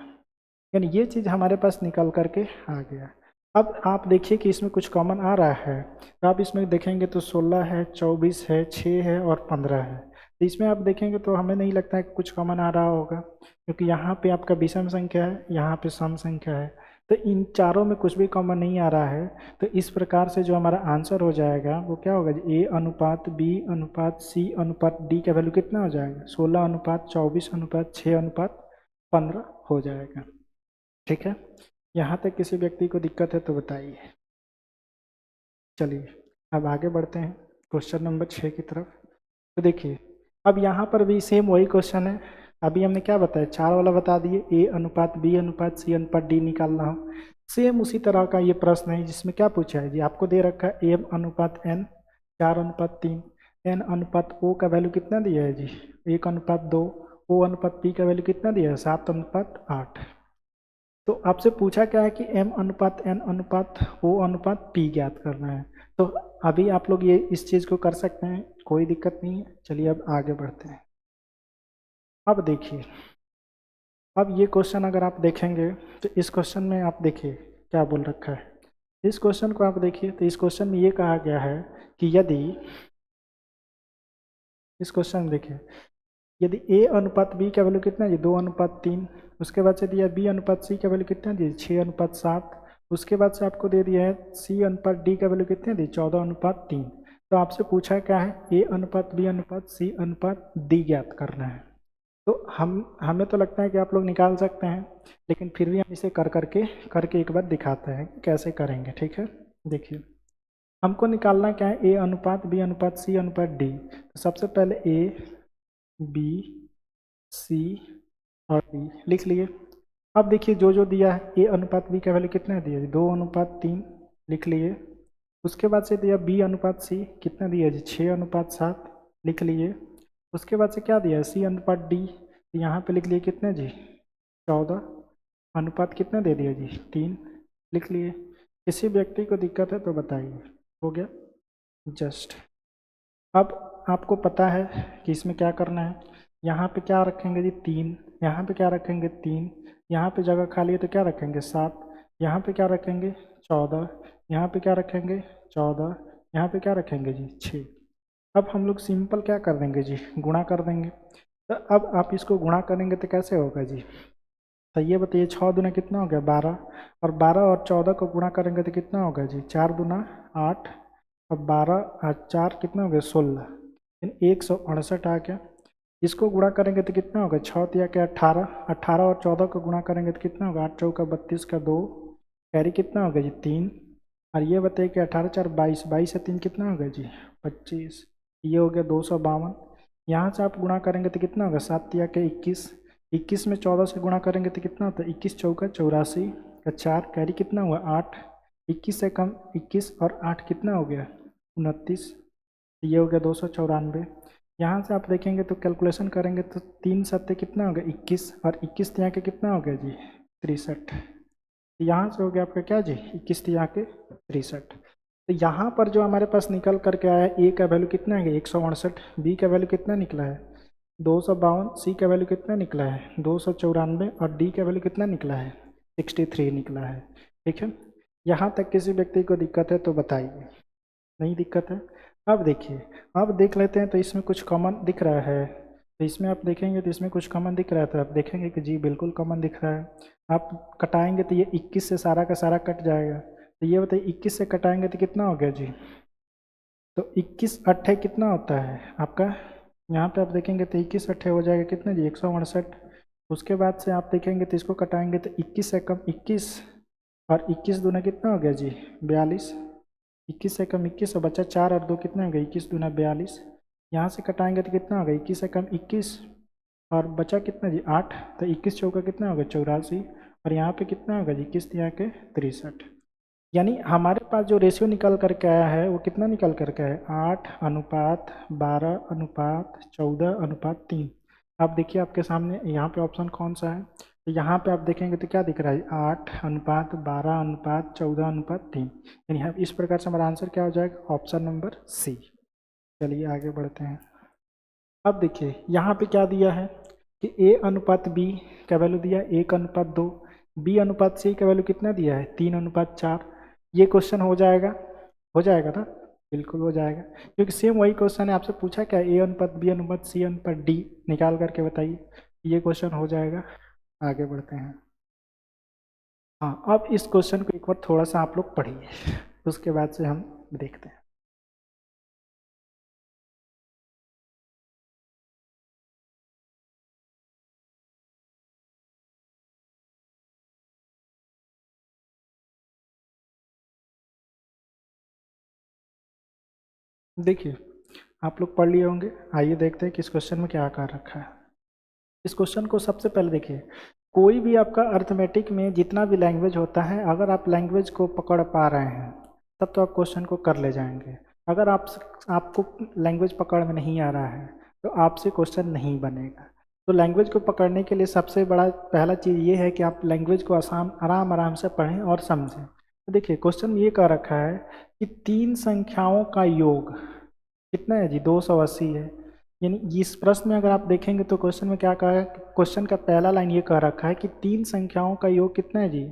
यानी ये चीज़ हमारे पास निकल करके आ गया। अब आप देखिए कि इसमें कुछ कॉमन आ रहा है, तो आप इसमें देखेंगे तो 16 है, 24 है, 6 है और 15 है। तो इसमें आप देखेंगे तो हमें नहीं लगता है कि कुछ कॉमन आ रहा होगा, क्योंकि यहाँ पे आपका विषम संख्या है, यहाँ पे सम संख्या है, तो इन चारों में कुछ भी कॉमन नहीं आ रहा है। तो इस प्रकार से जो हमारा आंसर हो जाएगा वो क्या होगा, ए अनुपात बी अनुपात सी अनुपात डी का वैल्यू कितना हो जाएगा 16 अनुपात 24 अनुपात 6 अनुपात 15 हो जाएगा। ठीक है, यहाँ तक किसी व्यक्ति को दिक्कत है तो बताइए। चलिए अब आगे बढ़ते हैं क्वेश्चन नंबर 6 की तरफ। तो देखिए अब यहाँ पर भी सेम वही क्वेश्चन है, अभी हमने क्या बताया 4 वाला बता दिए, ए अनुपात बी अनुपात सी अनुपात डी निकालना हो। सेम उसी तरह का ये प्रश्न है जिसमें क्या पूछा है जी, आपको दे रखा है एम अनुपात एन 4 अनुपात 3, एन अनुपात ओ का वैल्यू कितना दिया है जी 1 अनुपात 2, ओ अनुपात पी का वैल्यू कितना दिया है 7 अनुपात 8। तो आपसे पूछा क्या है कि m अनुपात n अनुपात o अनुपात p ज्ञात करना है। तो अभी आप लोग ये इस चीज़ को कर सकते हैं, कोई दिक्कत नहीं है। चलिए अब आगे बढ़ते हैं। अब देखिए, अब ये क्वेश्चन अगर आप देखेंगे तो इस क्वेश्चन में आप देखिए क्या बोल रखा है। इस क्वेश्चन को आप देखिए तो इस क्वेश्चन में ये कहा गया है कि यदि, इस क्वेश्चन में देखिए यदि a अनुपात b का वैल्यू कितना है 2 अनुपात 3, उसके बाद से दिया b अनुपात c का वैल्यू कितना दिया 6 अनुपात 7, उसके बाद से आपको दे दिया है c अनुपात d का वैल्यू कितना दी 14 अनुपात 3। तो आपसे पूछा क्या है a अनुपात b अनुपात c अनुपात d ज्ञात करना है। तो हमें तो लगता है कि आप लोग निकाल सकते हैं, लेकिन फिर भी हम इसे करके एक बार दिखाते हैं कि कैसे करेंगे। ठीक है, देखिए हमको निकालना क्या है a अनुपात b अनुपात c अनुपात d। तो सबसे पहले a b सी और डी लिख लिए। अब देखिए जो जो दिया है ए अनुपात बी का वैल्यू कितना दिया है 2 अनुपात 3 लिख लिए। उसके बाद से दिया बी अनुपात सी कितना दिया जी 6 अनुपात 7 लिख लिए। उसके बाद से क्या दिया है सी अनुपात डी, यहाँ पे लिख लिए कितना जी 14 अनुपात कितना दे दिया जी 3 लिख लिए। किसी व्यक्ति को दिक्कत है तो बताइए। हो गया जस्ट। अब आपको पता है कि इसमें क्या करना है, यहाँ पे क्या रखेंगे जी 3, यहाँ पे क्या रखेंगे 3, यहाँ पे जगह खाली है तो क्या रखेंगे 7, यहाँ पे क्या रखेंगे 14, यहाँ पे क्या रखेंगे 14, यहाँ पे क्या रखेंगे जी 6। अब हम लोग सिंपल क्या कर देंगे जी गुणा कर देंगे। तो अब आप इसको गुणा करेंगे तो कैसे होगा जी, तो ये बताइए 6 दूना कितना हो गया 12, और 12 और 14 को गुणा करेंगे तो कितना होगा जी 4 दूना 8, और 12 और 4 कितना हो गया 16, 168 आ गया। इसको गुणा करेंगे तो कितना होगा 6 तिया के 18, 18 और 14 को गुणा करेंगे तो कितना होगा 8 चौका 32 का 2, कैरी कितना होगा जी 3, और ये बताइए कि 18 4 22, 22 से 3 कितना होगा जी 25, ये हो गया 252। यहाँ से आप गुणा करेंगे तो कितना होगा 7 तिया के 21, 21 में 14 से गुणा करेंगे तो कितना होता है 21 चौका 84 का 4, कैरी कितना हुआ 8, 21 से कम 21 और 8 कितना हो गया 29, ये हो गया 294। यहाँ से आप देखेंगे तो कैलकुलेशन करेंगे तो 3 सत्ते कितना हो गया 21, और 21 तिया के कितना हो गया जी 63। यहाँ से हो गया आपका क्या जी 21 तिया के 63। तो यहाँ पर जो हमारे पास निकल करके आया ए का वैल्यू कितना है 168, बी का वैल्यू कितना निकला है 252, सी का वैल्यू कितना निकला है 294, और डी का वैल्यू कितना निकला है 63 निकला है। ठीक है, यहाँ तक किसी व्यक्ति को दिक्कत है तो बताइए। नहीं दिक्कत है। अब देखिए, अब देख लेते हैं तो इसमें कुछ कॉमन दिख रहा है। तो इसमें आप देखेंगे तो इसमें कुछ कॉमन दिख रहा है, तो आप देखेंगे कि जी बिल्कुल कॉमन दिख रहा है। आप कटाएंगे तो ये 21 से सारा का सारा कट जाएगा। तो ये बताइए 21 से कटाएंगे तो कितना हो गया जी, तो 21 अट्ठे कितना होता है आपका, यहाँ पे आप देखेंगे तो 21 अट्ठे हो जाएगा कितना जी 168। उसके बाद से आप देखेंगे तो इसको कटाएंगे तो 21 से कम 21, और 21 दूना कितना हो गया जी 42, 21 से कम 21 और बचा 4 और 2 कितना होगा 21 दूना 42। यहाँ से कटाएंगे तो कितना होगा 21 से कम 21 और बचा कितना जी 8, तो 21 चौका कितना होगा 84 और यहाँ पे कितना होगा जी 21 यहाँ के 63। यानी हमारे पास जो रेशियो निकल करके आया है वो कितना निकल करके आया है 8:12:14:3। आप देखिए आपके सामने यहाँ पे ऑप्शन कौन सा है, तो यहाँ पे आप देखेंगे तो क्या दिख रहा है 8:12:14:3। यानी हम इस प्रकार से हमारा आंसर क्या हो जाएगा ऑप्शन नंबर सी। चलिए आगे बढ़ते हैं। अब देखिए यहाँ पे क्या दिया है कि A/B का वैल्यू दिया है 1:2, B/C का वैल्यू कितना दिया है 3:4। ये क्वेश्चन हो जाएगा ना, बिल्कुल हो जाएगा, क्योंकि सेम वही क्वेश्चन है, आपसे पूछा क्या A/B/C/D निकाल करके बताइए, ये क्वेश्चन हो जाएगा। आगे बढ़ते हैं। हाँ, अब इस क्वेश्चन को एक बार थोड़ा सा आप लोग पढ़िए, उसके बाद से हम देखते हैं। देखिए आप लोग पढ़ लिए होंगे, आइए देखते हैं कि इस क्वेश्चन में क्या कर रखा है। इस क्वेश्चन को सबसे पहले देखिए, कोई भी आपका अर्थमेटिक में जितना भी लैंग्वेज होता है, अगर आप लैंग्वेज को पकड़ पा रहे हैं तब तो आप क्वेश्चन को कर ले जाएंगे। अगर आपको लैंग्वेज पकड़ में नहीं आ रहा है तो आपसे क्वेश्चन नहीं बनेगा। तो लैंग्वेज को पकड़ने के लिए सबसे बड़ा पहला चीज़ ये है कि आप लैंग्वेज को आराम आराम से पढ़ें और समझें। तो देखिए क्वेश्चन में ये कह रखा है कि 3 संख्याओं का योग कितना है जी 280 है। यानी इस प्रश्न में अगर आप देखेंगे तो क्वेश्चन में क्या कहा है, क्वेश्चन का पहला लाइन ये कह रखा है कि 3 संख्याओं का योग कितना है जी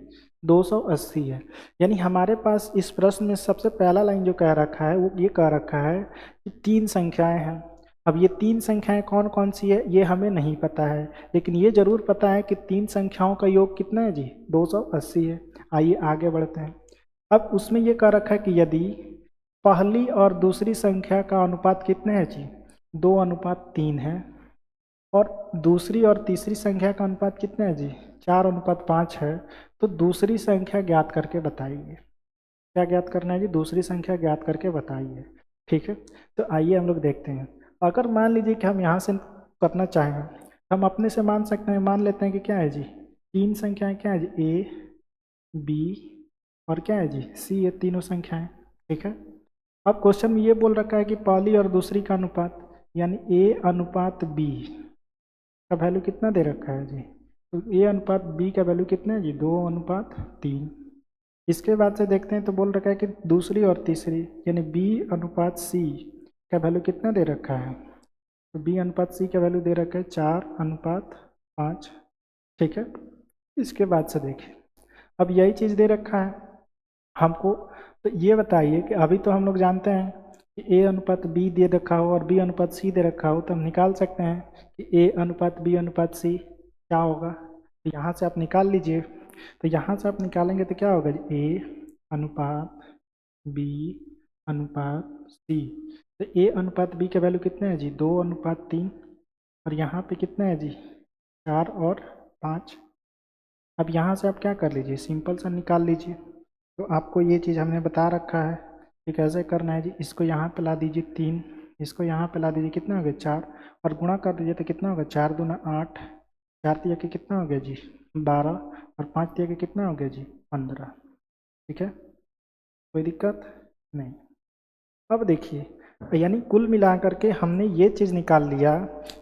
280 है। यानी हमारे पास इस प्रश्न में सबसे पहला लाइन जो कह रखा है वो ये कह रखा है कि 3 संख्याएं हैं। अब ये 3 संख्याएं कौन कौन सी है ये हमें नहीं पता है, लेकिन ये जरूर पता है कि 3 संख्याओं का योग कितना है जी 280 है। आइए आगे बढ़ते हैं। अब उसमें ये कह रखा है कि यदि पहली और दूसरी संख्या का अनुपात कितना है जी 2:3 है, और दूसरी और तीसरी संख्या का अनुपात कितना है जी 4:5 है, तो दूसरी संख्या ज्ञात करके बताइए। क्या ज्ञात करना है जी दूसरी संख्या ज्ञात करके बताइए। ठीक है, तो आइए हम लोग देखते हैं। अगर मान लीजिए कि हम यहाँ से करना चाहें, हम अपने से मान सकते हैं, मान लेते हैं कि क्या है जी 3 संख्याएं क्या है जी A B और क्या है जी C, ये तीनों संख्याएं। ठीक है, अब क्वेश्चन में ये बोल रखा है कि पहली और दूसरी का अनुपात यानी A/B का वैल्यू कितना दे रखा है जी, तो A/B का वैल्यू कितना है जी 2:3। इसके बाद से देखते हैं तो बोल रखा है कि दूसरी और तीसरी यानी B/C का वैल्यू कितना दे रखा है, तो B/C का वैल्यू दे रखा है 4:5। ठीक है, इसके बाद से देखिए अब यही चीज़ दे रखा है हमको, तो ये बताइए कि अभी तो हम लोग जानते हैं कि A/B दे रखा हो और B/C दे रखा हो, तो हम निकाल सकते हैं कि A/B/C क्या होगा। तो यहाँ से आप निकाल लीजिए, तो यहाँ से आप निकालेंगे तो क्या होगा जी A/B/C। तो A/B का वैल्यू कितना है जी 2:3 और यहाँ पे कितना है जी 4 और 5। अब यहाँ से आप क्या कर लीजिए सिंपल सा निकाल लीजिए। तो आपको ये चीज़ हमने बता रखा है कि कैसे करना है जी, इसको यहाँ पे ला दीजिए 3, इसको यहाँ पे ला दीजिए कितना हो गया 4 और गुणा कर दीजिए तो कितना होगा 4×2=8, 4 तिया के कितना हो गया जी 12 और 5 तिया के कितना हो गया जी 15। ठीक है, कोई दिक्कत नहीं। अब देखिए यानी कुल मिलाकर के हमने ये चीज़ निकाल लिया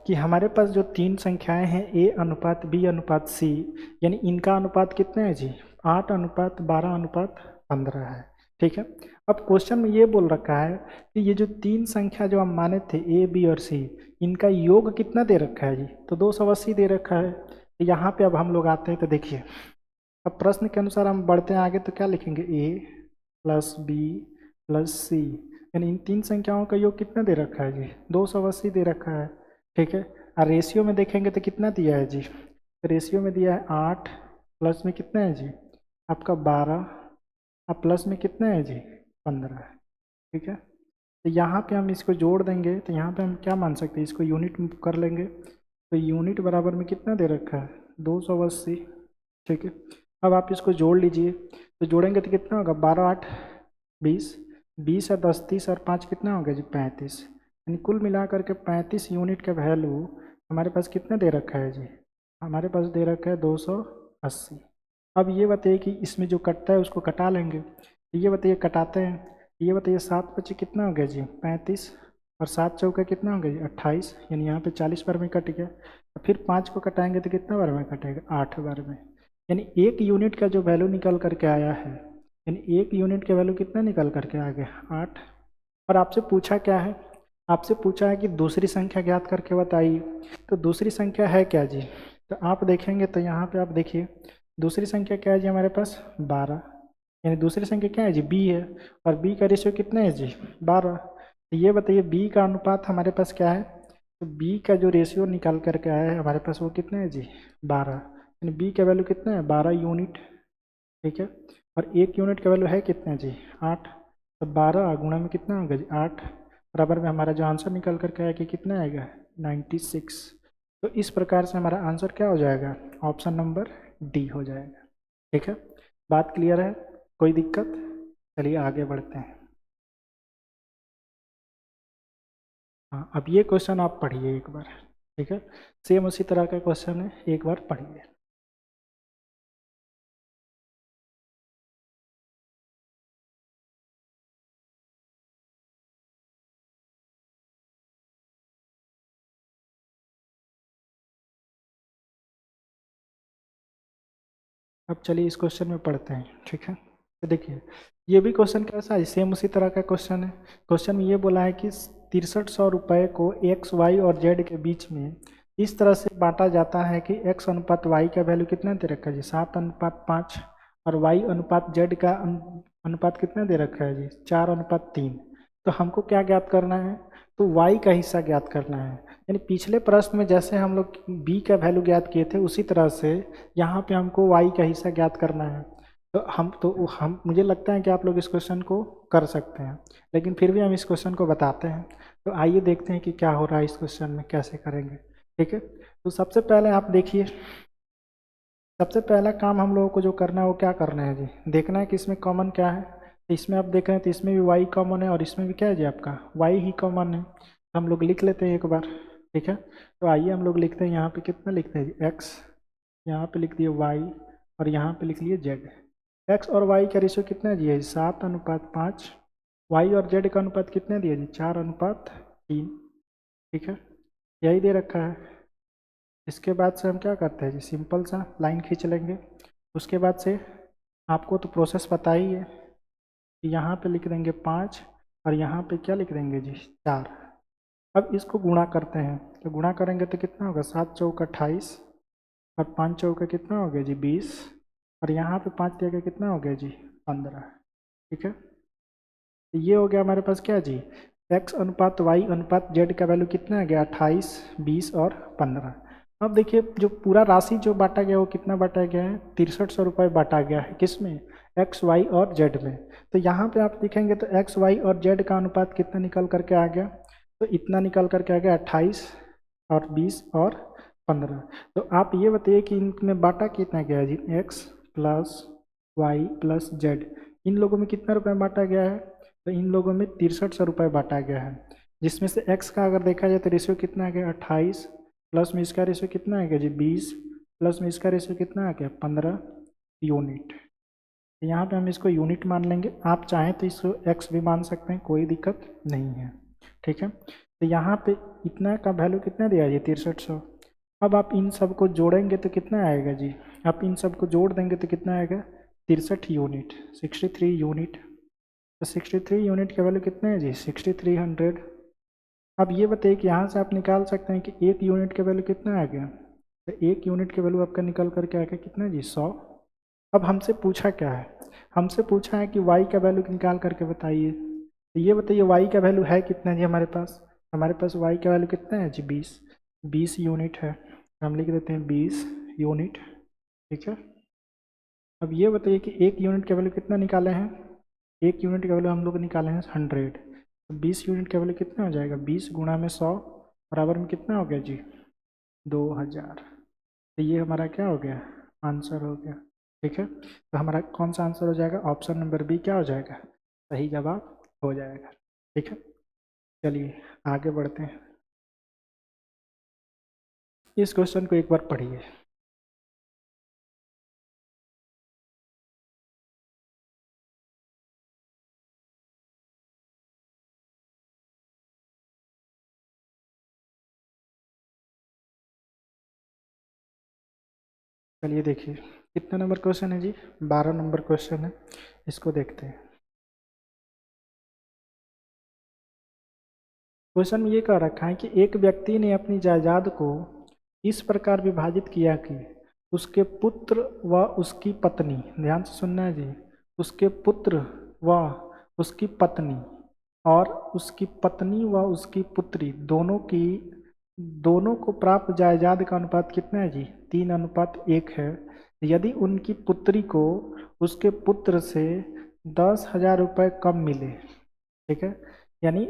कि हमारे पास जो 3 संख्याएं हैं A/B/C, यानी इनका अनुपात कितना है जी 8:12:15 है। ठीक है, अब क्वेश्चन में ये बोल रखा है कि ये जो 3 संख्या जो हम माने थे A, B और C, इनका योग कितना दे रखा है जी, तो 280 दे रखा है। तो यहाँ पे अब हम लोग आते हैं तो देखिए अब प्रश्न के अनुसार हम बढ़ते हैं आगे, तो क्या लिखेंगे A+B+C, यानी इन 3 संख्याओं का योग कितना दे रखा है जी 280 दे रखा है। ठीक है, और रेशियो में देखेंगे तो कितना दिया है जी, रेशियो में दिया है 8 प्लस में कितना है जी आपका 12 और प्लस में कितना है जी 15। ठीक है, तो यहाँ पे हम इसको जोड़ देंगे तो यहाँ पे हम क्या मान सकते हैं, इसको यूनिट में कर लेंगे तो यूनिट बराबर में कितना दे रखा है 280। ठीक है, अब आप इसको जोड़ लीजिए, तो जोड़ेंगे तो कितना होगा 12 8 20, 20 और 10 30 और 5 कितना हो गया जी 35। यानी कुल मिला करके 35 यूनिट का वैल्यू हमारे पास कितना दे रखा है जी, हमारे पास दे रखा है 280। अब ये बताइए कि इसमें जो कटता है उसको कटा लेंगे। ये बताइए कटाते हैं, ये बताइए 7 बचे कितना हो गया जी 35, और 7 चौका कितना हो गया जी 28, यानी यहाँ पे 40 बार में कट गया। फिर 5 को कटाएंगे तो कितना बार में कटेगा 8 बार में। यानी एक यूनिट का जो वैल्यू निकल करके आया है, यानी एक यूनिट का वैल्यू कितना निकल करके आ गया 8। और आपसे पूछा क्या है, आपसे पूछा है कि दूसरी संख्या ज्ञात करके बताइए। तो दूसरी संख्या है क्या जी, तो आप देखेंगे तो यहाँ पे आप देखिए दूसरी संख्या क्या है जी हमारे पास 12, यानी दूसरी संख्या क्या है जी बी है, और बी का रेशियो कितना है जी 12। तो ये बताइए बी का अनुपात हमारे पास क्या है, तो बी का जो रेशियो निकाल करके आया है हमारे पास वो कितना है जी 12, यानी बी का वैल्यू कितना है 12 यूनिट। ठीक है, और एक यूनिट का वैल्यू है कितना जी 8, तो 12 गुणा में कितना होगा जी 8, बराबर में हमारा जो आंसर निकल करके आया कि कितना आएगा 96। तो इस प्रकार से हमारा आंसर क्या हो जाएगा, ऑप्शन नंबर डी हो जाएगा। ठीक है, बात क्लियर है, कोई दिक्कत? चलिए आगे बढ़ते हैं। हाँ, अब ये क्वेश्चन आप पढ़िए एक बार। ठीक है, सेम उसी तरह का क्वेश्चन है, एक बार पढ़िए। अब चलिए इस क्वेश्चन में पढ़ते हैं। ठीक है, तो देखिए ये भी क्वेश्चन कैसा है, सेम उसी तरह का क्वेश्चन है। क्वेश्चन में ये बोला है कि 6300 रुपये को एक्स वाई और जेड के बीच में इस तरह से बांटा जाता है कि एक्स अनुपात वाई का वैल्यू कितना दे रखा है जी 7:5, और वाई अनुपात जेड का अनुपात कितना दे रखा है जी 4:3। तो हमको क्या ज्ञात करना है, तो वाई का हिस्सा ज्ञात करना है। यानी पिछले प्रश्न में जैसे हम लोग बी का वैल्यू ज्ञात किए थे उसी तरह से यहाँ पे हमको वाई का हिस्सा ज्ञात करना है। तो हम मुझे लगता है कि आप लोग इस क्वेश्चन को कर सकते हैं, लेकिन फिर भी हम इस क्वेश्चन को बताते हैं। तो आइए देखते हैं कि क्या हो रहा है इस क्वेश्चन में, कैसे करेंगे। ठीक है, तो सबसे पहले आप देखिए, सबसे पहला काम हम लोगों को जो करना है वो क्या करना है जी, देखना है कि इसमें कॉमन क्या है। तो इसमें आप देख रहे हैं तो इसमें भी वाई कॉमन है और इसमें भी क्या है जी आपका वाई ही कॉमन है। तो हम लोग लिख लेते हैं एक बार। ठीक है, तो आइए हम लोग लिखते हैं, यहाँ पे कितना लिखते हैं जी एक्स, यहाँ पे लिख दिए वाई, और यहाँ पे लिख लिए जेड। एक्स और वाई का रेशियो कितना दिया जी 7:5, वाई और जेड का अनुपात कितना दिया जी 4:3। ठीक है, यही दे रखा है। इसके बाद से हम क्या करते हैं जी सिंपल सा लाइन खींच लेंगे। उसके बाद से आपको तो प्रोसेस पता ही है कि यहाँ पे लिख देंगे 5, और यहाँ पे क्या लिख देंगे जी 4। अब इसको गुणा करते हैं, तो गुणा करेंगे तो कितना होगा 7 चौक 28, और 5 चौका कितना हो गया जी 20, और यहाँ पे 5 दिया गया कितना हो गया जी 15। ठीक है, तो ये हो गया हमारे पास क्या जी एक्स अनुपात वाई अनुपात जेड का वैल्यू कितना आ गया 28, 20 और 15। अब देखिए जो पूरा राशि जो बांटा गया वो कितना बांटा गया है 6300 रुपये बांटा गया है, किस में एक्स वाई और जेड में। तो यहाँ पे आप देखेंगे तो एक्स वाई और जेड का अनुपात कितना निकल करके आ गया, तो इतना निकल करके आ गया 28 और 20 और 15। तो आप ये बताइए कि इनमें बांटा कितना गया है जी X plus Y plus Z, इन लोगों में कितना रुपये बांटा गया है, तो इन लोगों में 6300 रुपये बांटा गया है। जिसमें से एक्स का अगर देखा जाए तो रेशियो कितना आ गया 28, प्लस में इसका रेशियो कितना आ गया जी 20, प्लस में इसका रेशियो कितना आ गया 15 यूनिट। तो यहाँ पे हम इसको यूनिट मान लेंगे, आप चाहें तो इसको एक्स भी मान सकते हैं, कोई दिक्कत नहीं है। ठीक है, तो यहाँ पे इतना का वैल्यू कितना दिया जी 6300। अब आप इन सब को जोड़ेंगे तो कितना आएगा जी, आप इन सब को जोड़ देंगे तो कितना आएगा 63 यूनिट, 63 यूनिट। तो 63 यूनिट का वैल्यू कितना है जी 6300। अब ये बताइए कि यहाँ से आप निकाल सकते हैं कि एक यूनिट का वैल्यू कितना आ गया, तो एक यूनिट का वैल्यू आपका निकल करके आ गया कितना जी 100। अब हमसे पूछा क्या है, हमसे पूछा है कि वाई का वैल्यू निकाल करके बताइए। तो ये बताइए वाई का वैल्यू है कितना जी हमारे पास, हमारे पास वाई का वैल्यू कितना है जी 20 यूनिट है। हम लिख देते हैं 20 यूनिट। ठीक है, अब ये बताइए कि एक यूनिट का वैल्यू कितना निकाले हैं, एक यूनिट का वैल्यू हम लोग निकाले हैं 100। तो 20 यूनिट का वैल्यू कितना हो जाएगा 20 गुणा में 100, बराबर में कितना हो गया जी 2000। तो ये हमारा क्या हो गया आंसर हो गया। ठीक है, तो हमारा कौन सा आंसर हो जाएगा, ऑप्शन नंबर बी क्या हो जाएगा सही जवाब हो जाएगा। ठीक है, चलिए आगे बढ़ते हैं। इस क्वेश्चन को एक बार पढ़िए। चलिए देखिए, कितना नंबर क्वेश्चन है जी? 12 नंबर क्वेश्चन है। इसको देखते हैं। क्वेश्चन में ये कह रखा है कि एक व्यक्ति ने अपनी जायदाद को इस प्रकार विभाजित किया कि उसके पुत्र व उसकी पत्नी, ध्यान से सुनना है जी, उसके पुत्र व उसकी पत्नी और उसकी पत्नी व उसकी पुत्री दोनों को प्राप्त जायदाद का अनुपात कितना है जी? 3:1 है। यदि उनकी पुत्री को उसके पुत्र से 10,000 रुपये कम मिले, ठीक है, यानी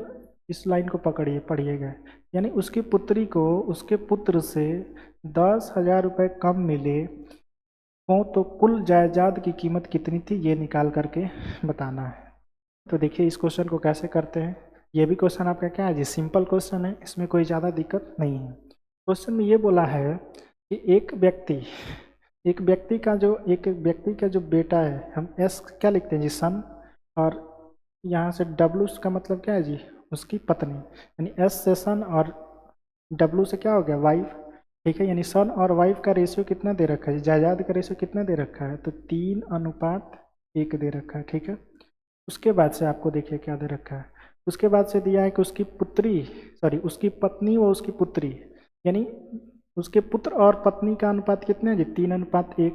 इस लाइन को पकड़िए, पढ़िएगा, यानी उसकी पुत्री को उसके पुत्र से 10,000 रुपये कम मिले हो तो कुल जायदाद की कीमत कितनी थी, ये निकाल करके बताना है। तो देखिए इस क्वेश्चन को कैसे करते हैं। ये भी क्वेश्चन आपका क्या है जी? सिंपल क्वेश्चन है, इसमें कोई ज़्यादा दिक्कत नहीं है। क्वेश्चन में ये बोला है कि एक व्यक्ति का जो बेटा है, हम एस क्या लिखते हैं जी? सन। और यहाँ से डब्लू का मतलब क्या है जी? उसकी पत्नी, यानी एस से सन और डब्लू से क्या हो गया? वाइफ। ठीक है, यानी सन और वाइफ का रेशियो कितना दे रखा है? जायदाद का रेशियो कितना दे रखा है? तो 3:1 दे रखा है। ठीक है, उसके बाद से आपको देखिए क्या दे रखा है। उसके बाद से दिया है कि उसकी पत्नी व उसकी पुत्री, यानी उसके पुत्र और पत्नी का अनुपात कितना है जी? 3:1।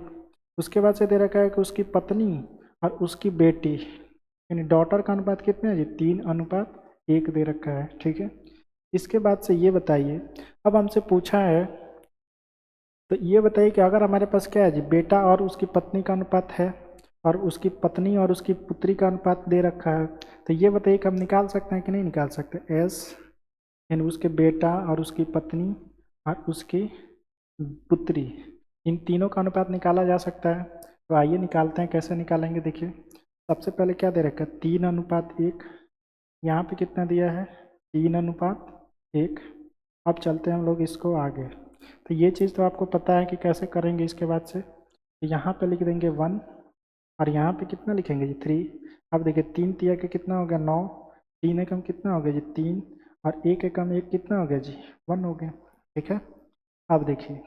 उसके बाद से दे रखा है कि उसकी पत्नी और उसकी बेटी, यानी डॉटर का अनुपात कितना है जी? 3:1 दे रखा है। ठीक है, इसके बाद से ये बताइए, अब हमसे पूछा है, तो ये बताइए कि अगर हमारे पास क्या है जी? बेटा और उसकी पत्नी का अनुपात है और उसकी पत्नी और उसकी पुत्री का अनुपात दे रखा है, तो ये बताइए कि हम निकाल सकते हैं कि नहीं निकाल सकते? एस, यानी उसके बेटा और उसकी पत्नी और उसकी पुत्री, इन तीनों का अनुपात निकाला जा सकता है। तो आइए निकालते हैं, कैसे निकालेंगे देखिए। सबसे पहले क्या दे रखा है? 3:1। यहाँ पे कितना दिया है? 3:1। अब चलते हैं हम लोग इसको आगे। तो ये चीज़ तो आपको पता है कि कैसे करेंगे। इसके बाद से यहाँ पे लिख देंगे 1 और यहाँ पे कितना लिखेंगे जी? 3। अब देखिए 3 के कितना हो गया? 9। 3 एकम कितना हो गया जी? 3। और 1 एकम 1 कितना हो गया जी? 1 हो गया। ठीक है, अब देखिए,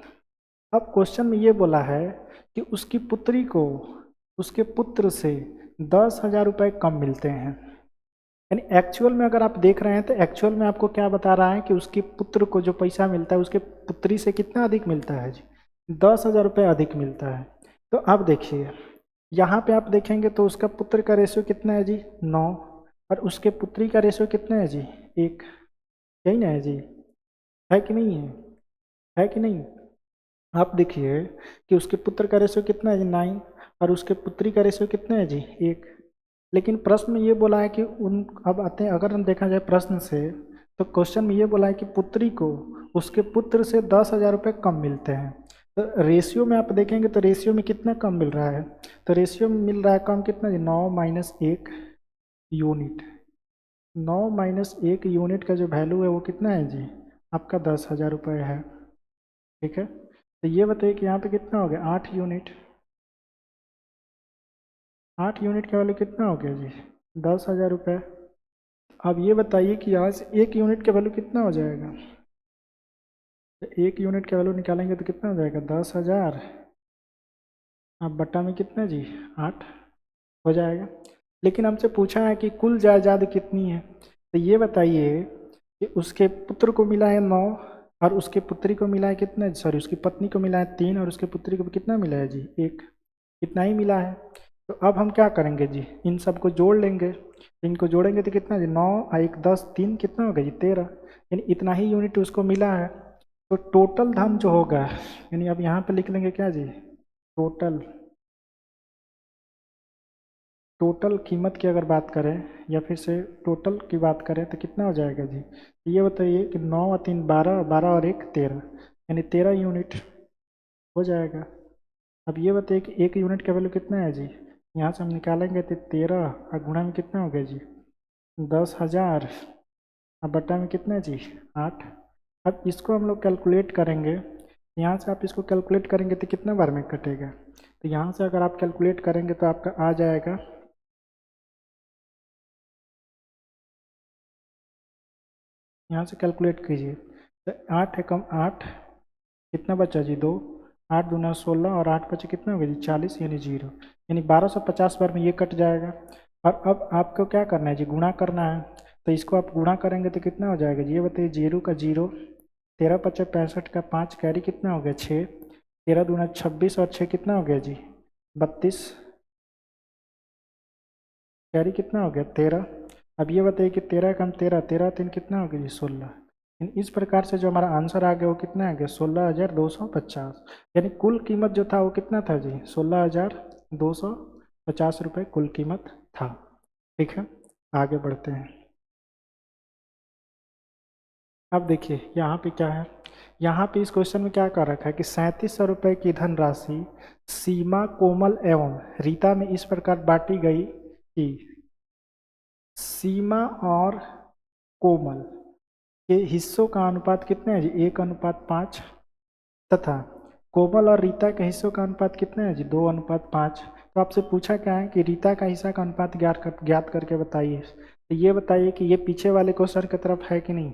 अब क्वेश्चन में ये बोला है कि उसकी पुत्री को उसके पुत्र से 10,000 रुपये कम मिलते हैं। यानी एक्चुअल में अगर आप देख रहे हैं तो एक्चुअल में आपको क्या बता रहा है कि उसके पुत्र को जो पैसा मिलता है उसके पुत्री से कितना अधिक मिलता है जी? 10,000 रुपये अधिक मिलता है। तो अब देखिए यहाँ पे आप देखेंगे तो उसका पुत्र का रेशियो कितना है जी? 9। और उसके पुत्री का रेशियो कितना है जी? 1। यही ना है जी? है कि नहीं है? है कि नहीं? आप देखिए कि उसके पुत्र का रेशियो कितना है जी? 9। और उसके पुत्री का रेशियो कितना है जी? 1। लेकिन प्रश्न में ये बोला है कि उन अब आते हैं, अगर हम देखा जाए प्रश्न से, तो क्वेश्चन में ये बोला है कि पुत्री को उसके पुत्र से 10,000 रुपये कम मिलते हैं। तो रेशियो में आप देखेंगे तो रेशियो में कितना कम मिल रहा है? तो रेशियो में मिल रहा है कम कितना जी? 9-1 यूनिट। 9-1 यूनिट का जो वैल्यू है वो कितना है जी? आपका 10,000 रुपये है। ठीक है, तो ये बताइए कि यहाँ पे कितना हो गया? 8 यूनिट। 8 यूनिट का वैल्यू कितना हो गया जी? 10,000 रुपये। अब ये बताइए कि यहाँ से 1 यूनिट का वैल्यू कितना हो जाएगा? तो 1 यूनिट का वैल्यू निकालेंगे तो कितना हो जाएगा? 10,000। अब बट्टा में कितना जी? 8 हो जाएगा। लेकिन हमसे पूछा है कि कुल जायदाद कितनी है। तो ये बताइए कि उसके पुत्र को मिला है 9 और उसके पुत्री को मिला है कितना? सॉरी, उसकी पत्नी को मिला है 3 और उसके पुत्री को कितना मिला है जी? 1। इतना ही मिला है। तो अब हम क्या करेंगे जी? इन सबको जोड़ लेंगे। इनको जोड़ेंगे तो कितना जी? 9 और 1 10, 3 कितना होगा जी? 13। यानी इतना ही यूनिट उसको मिला है। तो टोटल धन जो होगा, यानी अब यहाँ पे लिख लेंगे क्या जी? टोटल टोटल कीमत की अगर बात करें या फिर से टोटल की बात करें तो कितना हो जाएगा जी? ये बताइए कि 9 और 3 12, 12 और 1 13, यानी 13 यूनिट हो जाएगा। अब ये बताइए कि 1 यूनिट का वैल्यू कितना है जी? यहाँ से हम निकालेंगे तो 13 और गुणा में कितना हो गया जी? 10,000 अब बटा में कितना जी 8। अब इसको हम लोग कैलकुलेट करेंगे, यहाँ से आप इसको कैलकुलेट करेंगे तो कितना बार में कटेगा, तो यहाँ से अगर आप कैलकुलेट करेंगे तो आपका आ जाएगा, यहाँ से कैलकुलेट कीजिए तो 8 एकम 8 कितना बचा जी 2, 8 दूना 16 और 8 बचे कितना हो गया जी 40 यानी 0, यानी 1250 बार में ये कट जाएगा। और अब आपको क्या करना है जी गुणा करना है, तो इसको आप गुणा करेंगे तो कितना हो जाएगा जी ये बताइए, 0 का 0, 13 पचे 65 का 5 कैरी कितना हो गया 6, 13 दूना 26 और 6 कितना हो गया जी 32, कैरी कितना हो गया 13। अब ये बताइए कि 13 कम 13, 13 3 कितना हो गया जी 16। इस प्रकार से जो हमारा आंसर आ गया वो कितना आ गया 16,250, यानी कुल कीमत जो था वो कितना था जी 16,250 रुपये कुल कीमत था। ठीक है, आगे बढ़ते हैं। अब देखिए यहाँ पे क्या है, यहाँ पे इस क्वेश्चन में क्या कर रखा है कि 3700 रुपये की धनराशि सीमा, कोमल एवं रीता में इस प्रकार बांटी गई कि सीमा और कोमल के हिस्सों का अनुपात कितना है जी 1:5 तथा कोमल और रीता के हिस्सों का अनुपात कितना है जी 2:5। तो आपसे पूछा क्या है कि रीता का हिस्सा का अनुपात ज्ञात करके बताइए। तो ये बताइए कि ये पीछे वाले क्वेश्चन की तरफ है कि नहीं,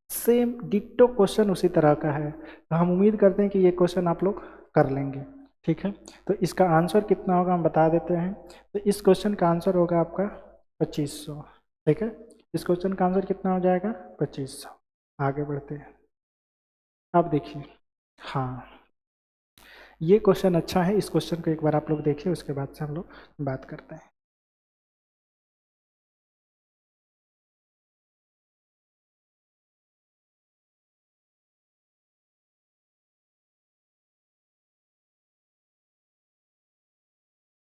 सेम डिट्टो क्वेश्चन उसी तरह का है, तो हम उम्मीद करते हैं कि ये क्वेश्चन आप लोग कर लेंगे। ठीक है, तो इसका आंसर कितना होगा हम बता देते हैं। तो इस क्वेश्चन का आंसर होगा आपका 2500। ठीक है, इस क्वेश्चन का आंसर कितना हो जाएगा 2500। आगे बढ़ते हैं। अब देखिए, हाँ ये क्वेश्चन अच्छा है, इस क्वेश्चन को एक बार आप लोग देखिए, उसके बाद से हम लोग बात करते हैं।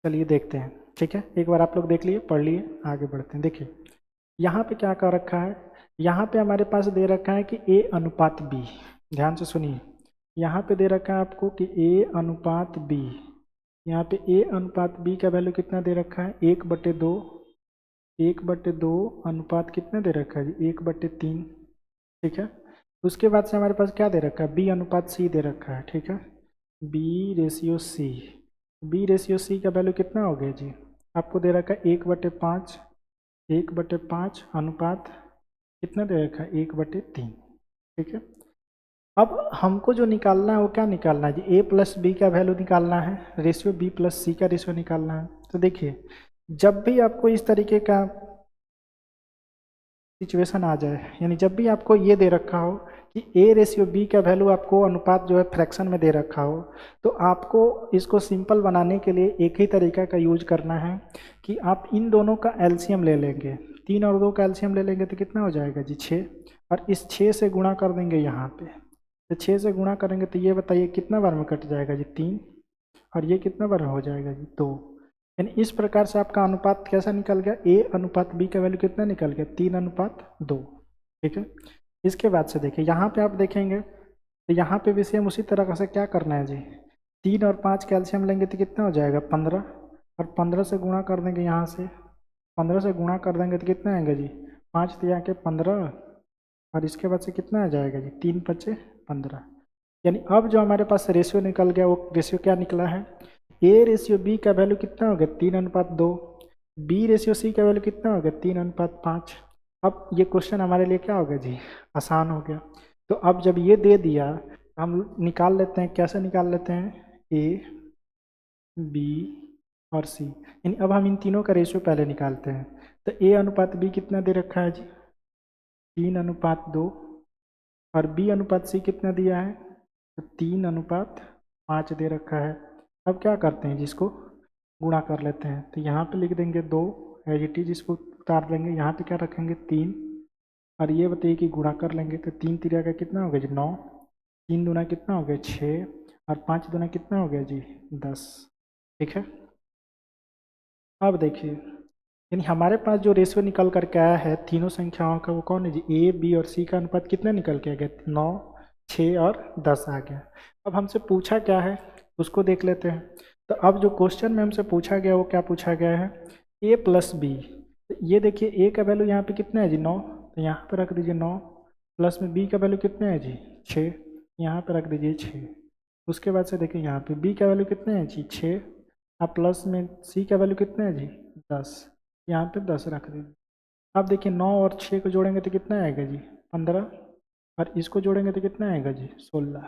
चलिए देखते हैं। ठीक है, एक बार आप लोग देख लिए, पढ़ लिए, आगे बढ़ते हैं। देखिए यहाँ पे क्या कर रखा है, यहाँ पे हमारे पास दे रखा है कि A:B। ध्यान से सुनिए, यहाँ पे दे रखा है आपको कि A:B। यहाँ पे A:B का वैल्यू कितना दे रखा है 1/2, 1/2 अनुपात कितना दे रखा है जी 1/3। ठीक है, उसके बाद से हमारे पास क्या दे रखा है B:C दे रखा है। ठीक है, B:C, B:C का वैल्यू कितना हो गया जी आपको दे रखा है 1/5, 1/5 अनुपात कितना दे रखा है 1/3। ठीक है, अब हमको जो निकालना है वो क्या निकालना है जी A+B का वैल्यू निकालना है, रेशियो B+C का रेशियो निकालना है। तो देखिए जब भी आपको इस तरीके का सिचुएशन आ जाए, यानी जब भी आपको ये दे रखा हो कि A:B का वैल्यू आपको अनुपात जो है फ्रैक्शन में दे रखा हो, तो आपको इसको सिंपल बनाने के लिए एक ही तरीका का यूज करना है कि आप इन दोनों का एलसीएम ले लेंगे, 3 और 2 का एलसीएम ले लेंगे तो कितना हो जाएगा जी 6, और इस 6 से गुणा कर देंगे यहाँ पे, तो 6 से गुणा करेंगे तो ये बताइए कितना बार में कट जाएगा जी 3, और ये कितना बार हो जाएगा जी 2। यानी इस प्रकार से आपका अनुपात कैसा निकल गया, A:B का वैल्यू कितना निकल गया 3:2। ठीक है, इसके बाद से देखिए यहाँ पे आप देखेंगे तो यहाँ पे भी सेम उसी तरह से क्या करना है जी 3 और 5 कैल्शियम लेंगे तो कितना हो जाएगा 15, और 15 से गुणा कर देंगे, यहाँ से 15 से गुणा कर देंगे तो कितना आएगा जी 5 तो यहाँ के 15, और इसके बाद से कितना आ जाएगा जी 3×5 = 15। यानी अब जो हमारे पास रेशियो निकल गया वो रेशियो क्या निकला है, A:B का वैल्यू कितना हो गया 3:2, B:C का वैल्यू कितना हो गया 3:5। अब ये क्वेश्चन हमारे लिए क्या हो गया जी आसान हो गया। तो अब जब ये दे दिया हम निकाल लेते हैं, कैसे निकाल लेते हैं A, B और C, यानी अब हम इन तीनों का रेशियो पहले निकालते हैं। तो A:B कितना दे रखा है जी 3:2, और B:C कितना दिया है तो 3:5 दे रखा है। अब क्या करते हैं जिसको गुणा कर लेते हैं, तो यहाँ पे लिख देंगे 2 एज इट इज, इसको उतार देंगे, यहाँ पे क्या रखेंगे 3, और ये बताइए कि गुणा कर लेंगे तो 3 तिरिया का कितना हो गया जी 9, 3 दूना कितना हो गया 6, और 5 दूना कितना हो गया जी 10। ठीक है, अब देखिए यानी हमारे पास जो रेशियो निकल करके आया है तीनों संख्याओं का वो कौन है जी A, B और C का अनुपात कितना निकल के आ गया 9, 6 और 10 आ गया। अब हमसे पूछा क्या है उसको देख लेते हैं। तो अब जो क्वेश्चन में हमसे पूछा गया वो क्या पूछा गया है A+B। तो ये देखिए ए का वैल्यू यहाँ पे कितना है जी 9, तो यहाँ पे रख दीजिए 9, प्लस में बी का वैल्यू कितना है जी 6, यहाँ पे रख दीजिए 6। उसके बाद से देखिए यहाँ पे बी का वैल्यू कितना है जी 6, अब प्लस में सी का वैल्यू कितना है जी 10, यहाँ पे 10 रख दीजिए। अब देखिए 9 और 6 को जोड़ेंगे तो कितना आएगा जी 15, और इसको जोड़ेंगे तो कितना आएगा जी 16।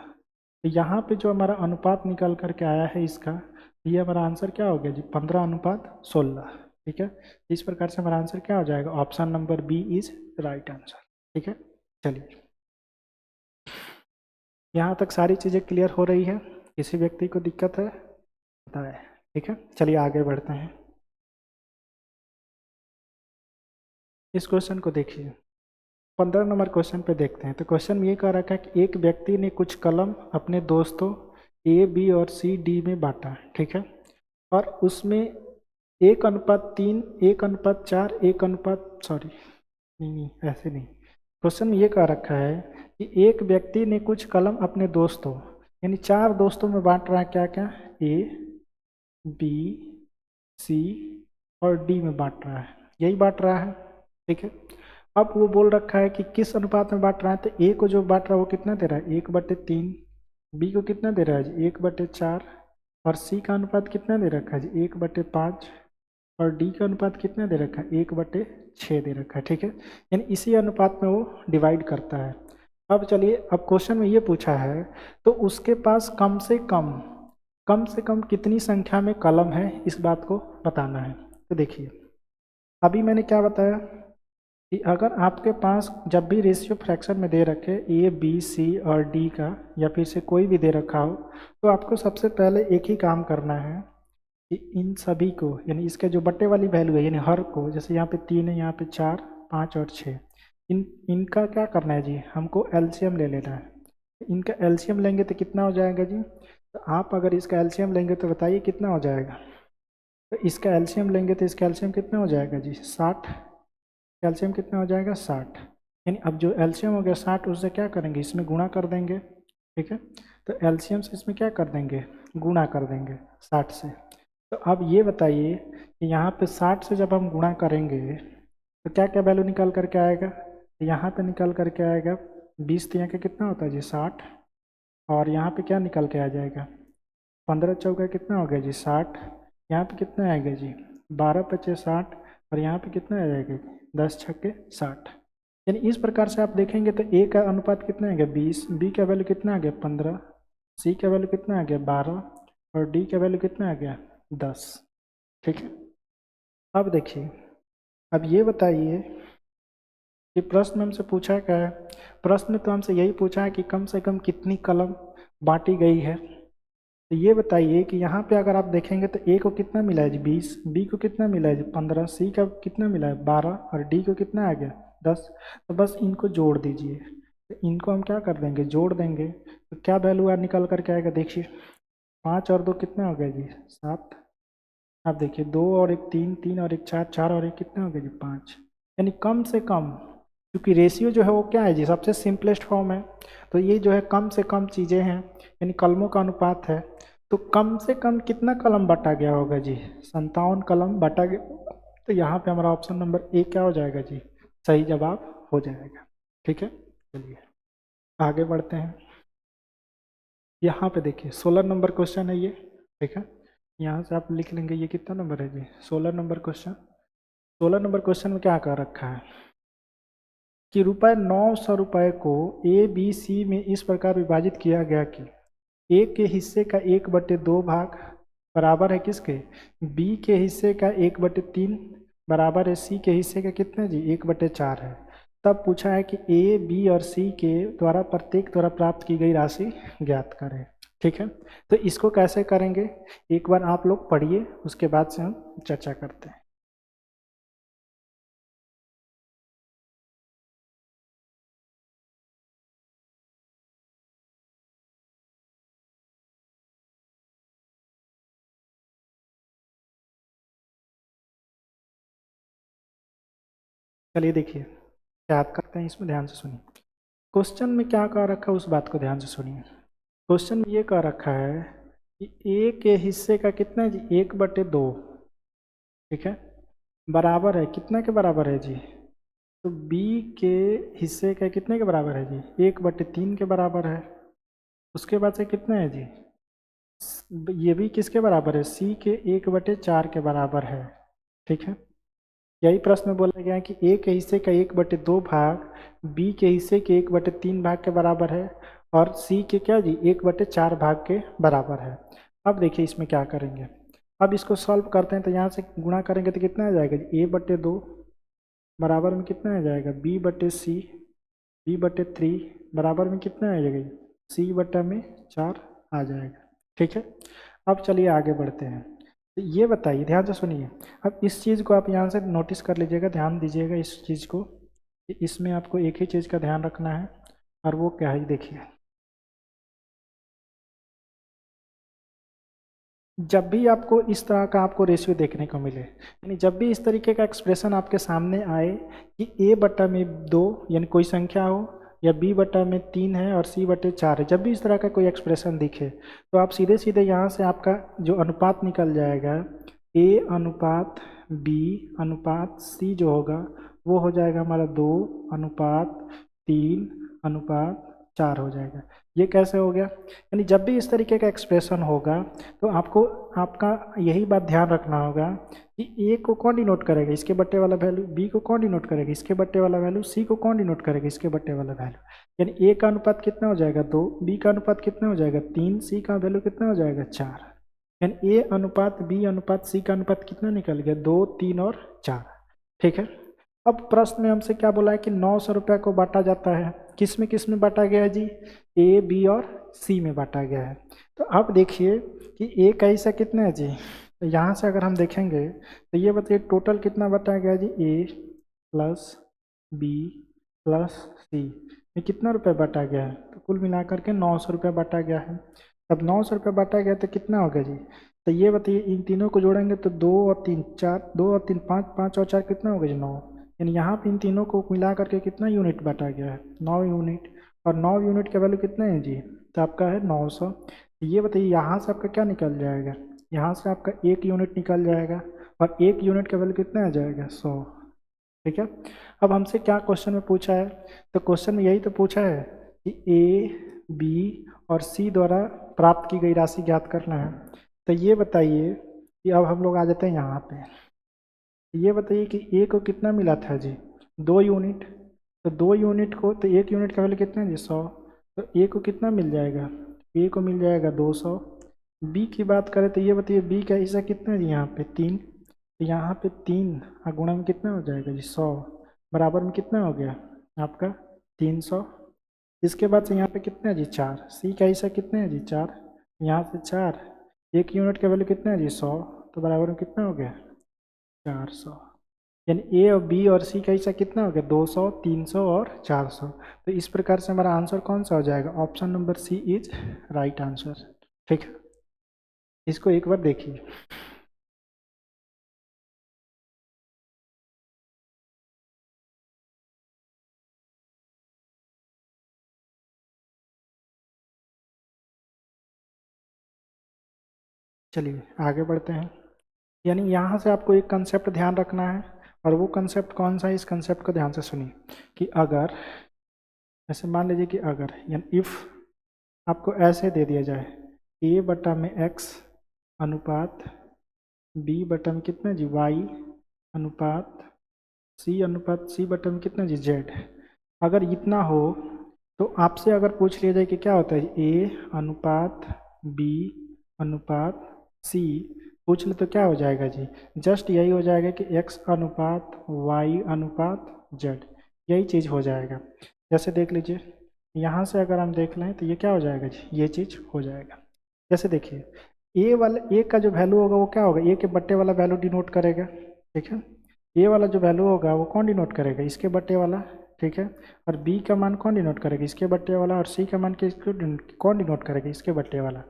तो यहाँ पे जो हमारा अनुपात निकल करके आया है इसका, ये हमारा आंसर क्या हो गया जी 15:16। ठीक है, इस प्रकार से हमारा आंसर क्या हो जाएगा, option number B is right answer. ठीक है, चलिए यहाँ तक सारी चीज़ें क्लियर हो रही है, किसी व्यक्ति को दिक्कत है बताए। ठीक है, चलिए आगे बढ़ते हैं। इस क्वेश्चन को देखिए, 15 नंबर क्वेश्चन पे देखते हैं। तो क्वेश्चन में ये कह रखा है कि एक व्यक्ति ने कुछ कलम अपने दोस्तों ए बी और सी डी में बांटा, ठीक है, और उसमें 1:3, 1:4, 1 सॉरी नहीं ऐसे नहीं, क्वेश्चन में ये कह रखा है कि एक व्यक्ति ने कुछ कलम अपने दोस्तों यानी 4 दोस्तों में बांट रहा है, क्या क्या, ए बी सी और डी में बांट रहा है, यही बांट रहा है। ठीक है, अब वो बोल रखा है कि किस अनुपात में बांट रहा है। तो ए को जो बांट रहा है वो कितना दे रहा है 1/3, बी को कितना दे रहा है जी 1/4, और सी का अनुपात कितना दे रखा है जी 1/5, और डी का अनुपात कितना दे रखा है 1/6 दे रखा है। ठीक है, यानी इसी अनुपात में वो डिवाइड करता है। अब चलिए, अब क्वेश्चन में ये पूछा है तो उसके पास कम से कम कितनी संख्या में कलम है, इस बात को बताना है। तो देखिए, अभी मैंने क्या बताया कि अगर आपके पास जब भी रेशियो फ्रैक्शन में दे रखे ए बी सी और डी का, या फिर से कोई भी दे रखा हो, तो आपको सबसे पहले एक ही काम करना है कि इन सभी को, यानी इसके जो बट्टे वाली वैल्यू है यानी हर को, जैसे यहाँ पे 3 है, यहाँ पे 4, 5 और 6, इनका क्या करना है जी, हमको एलसीएम ले लेना है। इनका एलसीएम लेंगे तो कितना हो जाएगा जी, तो आप अगर इसका एलसीएम लेंगे तो बताइए कितना हो जाएगा। तो इसका एलसीएम लेंगे तो इसका एलसीएम कितना हो जाएगा जी 60, एलसीएम कितना हो जाएगा 60, यानी अब जो एलसीएम हो गया 60 उससे क्या करेंगे इसमें गुणा कर देंगे। ठीक है, तो एलसीएम से इसमें क्या कर देंगे, गुणा कर देंगे 60 से। तो अब ये बताइए कि यहाँ पे 60 से जब हम गुणा करेंगे तो क्या क्या वैल्यू निकल करके आएगा, तो यहाँ पे निकल करके आएगा 20 यहाँ का कितना होता है जी 60, और यहाँ पे क्या निकल के आ जाएगा 15 चौका कितना हो गया जी 60, यहाँ पे कितना आएगा जी 12×5 60, और यहाँ पे कितना आ जाएगा 10×6 60। यानी इस प्रकार से आप देखेंगे तो ए का अनुपात कितना आ गया 20, बी का वैल्यू कितना आ गया 15, सी का वैल्यू कितना आ गया 12, और डी का वैल्यू कितना आ गया 10। ठीक है, अब देखिए, अब ये बताइए कि प्रश्न हमसे पूछा क्या है, प्रश्न में तो हमसे यही पूछा है कि कम से कम कितनी कलम बांटी गई है। तो ये बताइए कि यहाँ पे अगर आप देखेंगे तो ए को कितना मिला है जी 20, बी को कितना मिला है जी 15, सी का कितना मिला है 12, और डी को कितना आ गया 10। तो बस इनको जोड़ दीजिए, तो इनको हम क्या कर देंगे जोड़ देंगे, तो क्या वैल्यू निकल करके आएगा देखिए, 5 और 2 कितना हो गया जी 7, आप देखिए 2 और 1 3, 3 और 1 4, 4 और 1 कितना हो गया जी 5। यानी कम से कम, क्योंकि रेशियो जो है वो क्या है जी सबसे सिंपलेस्ट फॉर्म है, तो ये जो है कम से कम चीज़ें हैं, यानी कलमों का अनुपात है। तो कम से कम कितना कलम बांटा गया होगा जी 57 कलम बांटा गया। तो यहाँ पे हमारा ऑप्शन नंबर ए क्या हो जाएगा जी, सही जवाब हो जाएगा। ठीक है, चलिए आगे बढ़ते हैं। यहाँ पे देखिए 16 नंबर क्वेश्चन है ये। ठीक है, यहाँ से आप लिख लेंगे ये कितना नंबर है जी 16 नंबर क्वेश्चन। 16 नंबर क्वेश्चन में क्या कर रखा है कि ₹900 को ए बी सी में इस प्रकार विभाजित किया गया कि ए के हिस्से का 1/2 भाग बराबर है किसके, बी के हिस्से का 1/3 बराबर है सी के हिस्से का कितना जी 1/4 है। तब पूछा है कि ए बी और सी के द्वारा प्रत्येक द्वारा प्राप्त की गई राशि ज्ञात करें। ठीक है, तो इसको कैसे करेंगे एक बार आप लोग पढ़िए, उसके बाद से हम चर्चा करते हैं। चलिए देखिए क्या याद करते हैं, इसमें ध्यान से सुनिए। क्वेश्चन में क्या कह रखा है उस बात को ध्यान से सुनिए। क्वेश्चन में ये कह रखा है कि ए के हिस्से का कितना है जी 1/2। ठीक है, बराबर है, कितना के बराबर है जी? तो b के हिस्से का कितने के बराबर है जी? 1/3 के बराबर है। उसके बाद से कितना है जी? ये भी किसके बराबर है? c के 1/4 के बराबर है। ठीक है, यही प्रश्न में बोला गया है कि a के हिस्से का 1/2 भाग b के हिस्से के 1/3 भाग के बराबर है और c के क्या जी 1/4 भाग के बराबर है। अब देखिए इसमें क्या करेंगे, अब इसको सॉल्व करते हैं तो यहाँ से गुणा करेंगे तो कितना आ जाएगा जी? a/2 बराबर में कितना आ जाएगा? b/c, b/3 बराबर में कितना आ जाएगा? c/4 आ जाएगा। ठीक है, अब चलिए आगे बढ़ते हैं। तो ये बताइए, ध्यान से सुनिए, अब इस चीज़ को आप यहाँ से नोटिस कर लीजिएगा, ध्यान दीजिएगा इस चीज़ को कि इसमें आपको एक ही चीज़ का ध्यान रखना है और वो क्या है देखिए। जब भी आपको इस तरह का आपको रेशियो देखने को मिले, यानी जब भी इस तरीके का एक्सप्रेशन आपके सामने आए कि a/2 यानी कोई संख्या हो या b/3 है और c/4 है, जब भी इस तरह का कोई एक्सप्रेशन दिखे तो आप सीधे सीधे यहाँ से आपका जो अनुपात निकल जाएगा a/b/c जो होगा वो हो जाएगा हमारा 2:3:4 हो जाएगा। ये कैसे हो गया? यानी जब भी इस तरीके का एक्सप्रेशन होगा तो आपको आपका यही बात ध्यान रखना होगा कि ए को कौन डिनोट करेगा? इसके बट्टे वाला वैल्यू। बी को कौन डिनोट करेगा? इसके बट्टे वाला वैल्यू। सी को कौन डिनोट करेगा? इसके बट्टे वाला वैल्यू। यानी ए का अनुपात कितना हो जाएगा? 2, बी का अनुपात कितना हो जाएगा? 3, सी का वैल्यू कितना हो जाएगा? 4। यानी ए अनुपात बी अनुपात सी का अनुपात कितना निकल गया? 2, 3 और 4। ठीक है, अब प्रश्न में हमसे क्या बोला है कि 900 रुपये को बांटा जाता है। किस में बांटा गया है जी? ए, बी और सी में बांटा गया है। तो अब देखिए कि ए का हिस्सा कितना है जी? तो यहाँ से अगर हम देखेंगे तो ये बताइए टोटल कितना बांटा गया जी? ए प्लस बी प्लस सी में कितना रुपये बांटा गया है? तो कुल मिलाकर के 900 रुपये बांटा गया है। अब 900 रुपये बांटा गया तो कितना होगा जी? तो ये बताइए इन तीनों को जोड़ेंगे तो 2 और 3 4, 2 और 3 5, 5 और 4 कितना होगा जी? 9। यानी यहाँ पे इन तीनों को मिला करके कितना यूनिट बांटा गया है? 9 यूनिट। और 9 यूनिट का वैल्यू कितना है जी? तो आपका है 900। ये बताइए यहाँ से आपका क्या निकल जाएगा? यहाँ से आपका 1 यूनिट निकल जाएगा और 1 यूनिट का वैल्यू कितना आ जाएगा? 100। ठीक है, अब हमसे क्या क्वेश्चन में पूछा है? तो क्वेश्चन में यही तो पूछा है कि ए, बी और सी द्वारा प्राप्त की गई राशि ज्ञात करना है। तो ये बताइए कि अब हम लोग आ जाते हैं यहाँ पे। ये बताइए कि ए को कितना मिला था जी? 2 यूनिट। तो 2 यूनिट को, तो 1 यूनिट का वैल्यू कितना है जी? 100। तो ए को कितना मिल जाएगा? ए को मिल जाएगा 200। बी की बात करें तो ये बताइए बी का हिस्सा कितना है जी? यहाँ पे 3। तो यहाँ पे 3 गुणा में कितना हो जाएगा जी? 100 बराबर में कितना हो गया आपका? 300। इसके बाद से यहाँ पे कितना है जी? 4। सी का हिस्सा कितना है जी? 4। यहाँ से 4, 1 यूनिट का वैल्यू कितना है जी? 100। तो बराबर में कितना हो गया? 400। यानी ए और बी और सी का हिस्सा कितना हो गया? 200, 300 और 400। तो इस प्रकार से हमारा आंसर कौन सा हो जाएगा? Option number C is right answer. ठीक है, इसको एक बार देखिए। चलिए आगे बढ़ते हैं। यानी यहाँ से आपको एक कंसेप्ट ध्यान रखना है और वो कंसेप्ट कौन सा है? इस कंसेप्ट को ध्यान से सुनिए कि अगर, ऐसे मान लीजिए कि अगर, यानी इफ़ आपको ऐसे दे दिया जाए ए बटा में एक्स अनुपात बी बटा में कितना जी? वाई अनुपात सी बटा में कितना जी? जेड। अगर इतना हो तो आपसे अगर पूछ लिया जाए कि क्या होता है ए अनुपात बी अनुपात सी, पूछ ले तो क्या हो जाएगा जी? जस्ट यही हो जाएगा कि एक्स अनुपात वाई अनुपात जेड, यही चीज़ हो जाएगा। जैसे देख लीजिए यहाँ से अगर हम देख लें तो ये क्या हो जाएगा जी? ये चीज़ हो जाएगा। जैसे देखिए ए वाला, ए का जो वैल्यू होगा वो क्या होगा? ए के बट्टे वाला वैल्यू डिनोट करेगा। ठीक है, ए वाला जो वैल्यू होगा वो कौन डिनोट करेगा? इसके बट्टे वाला। ठीक है, और बी का मान कौन डिनोट करेगा? इसके बट्टे वाला। और सी का मान कौन डिनोट करेगा? इसके बट्टे वाला।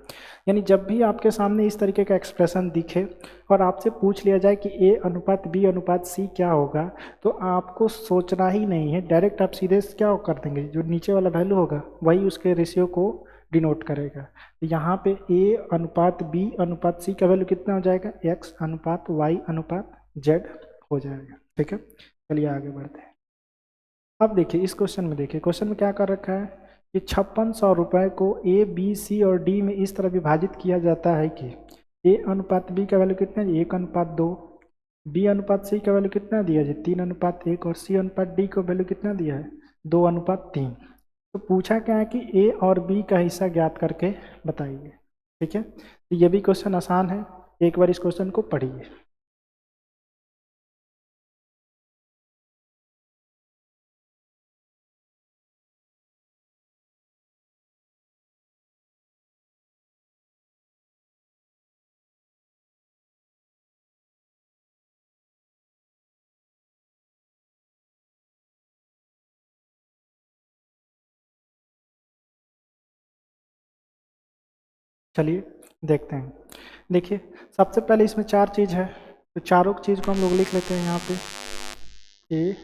यानी जब भी आपके सामने इस तरीके का एक्सप्रेशन दिखे और आपसे पूछ लिया जाए कि ए अनुपात बी अनुपात सी क्या होगा, तो आपको सोचना ही नहीं है, डायरेक्ट आप सीधे क्या कर देंगे? जो नीचे वाला वैल्यू होगा वही उसके रेशियो को डिनोट करेगा। तो यहाँ पे ए अनुपात बी अनुपात सी का वैल्यू कितना हो जाएगा? एक्स अनुपात वाई अनुपात जेड हो जाएगा। ठीक है, चलिए आगे बढ़ते हैं। अब देखिए इस क्वेश्चन में, देखिए क्वेश्चन में क्या कर रखा है कि 5600 रुपये को ए बी सी और डी में इस तरह विभाजित किया जाता है कि ए अनुपात बी का वैल्यू कितना है, 1:2, बी अनुपात सी का वैल्यू कितना दिया है, 3:1, और सी अनुपात डी का वैल्यू कितना दिया है, 2:3। तो पूछा क्या है कि ए और बी का हिस्सा ज्ञात करके बताइए। ठीक है, तो ये भी क्वेश्चन आसान है, एक बार इस क्वेश्चन को पढ़िए। चलिए देखते हैं। देखिए सबसे पहले इसमें चार चीज़ है, तो चारों चीज़ को हम लोग लिख लेते हैं यहाँ पे, ए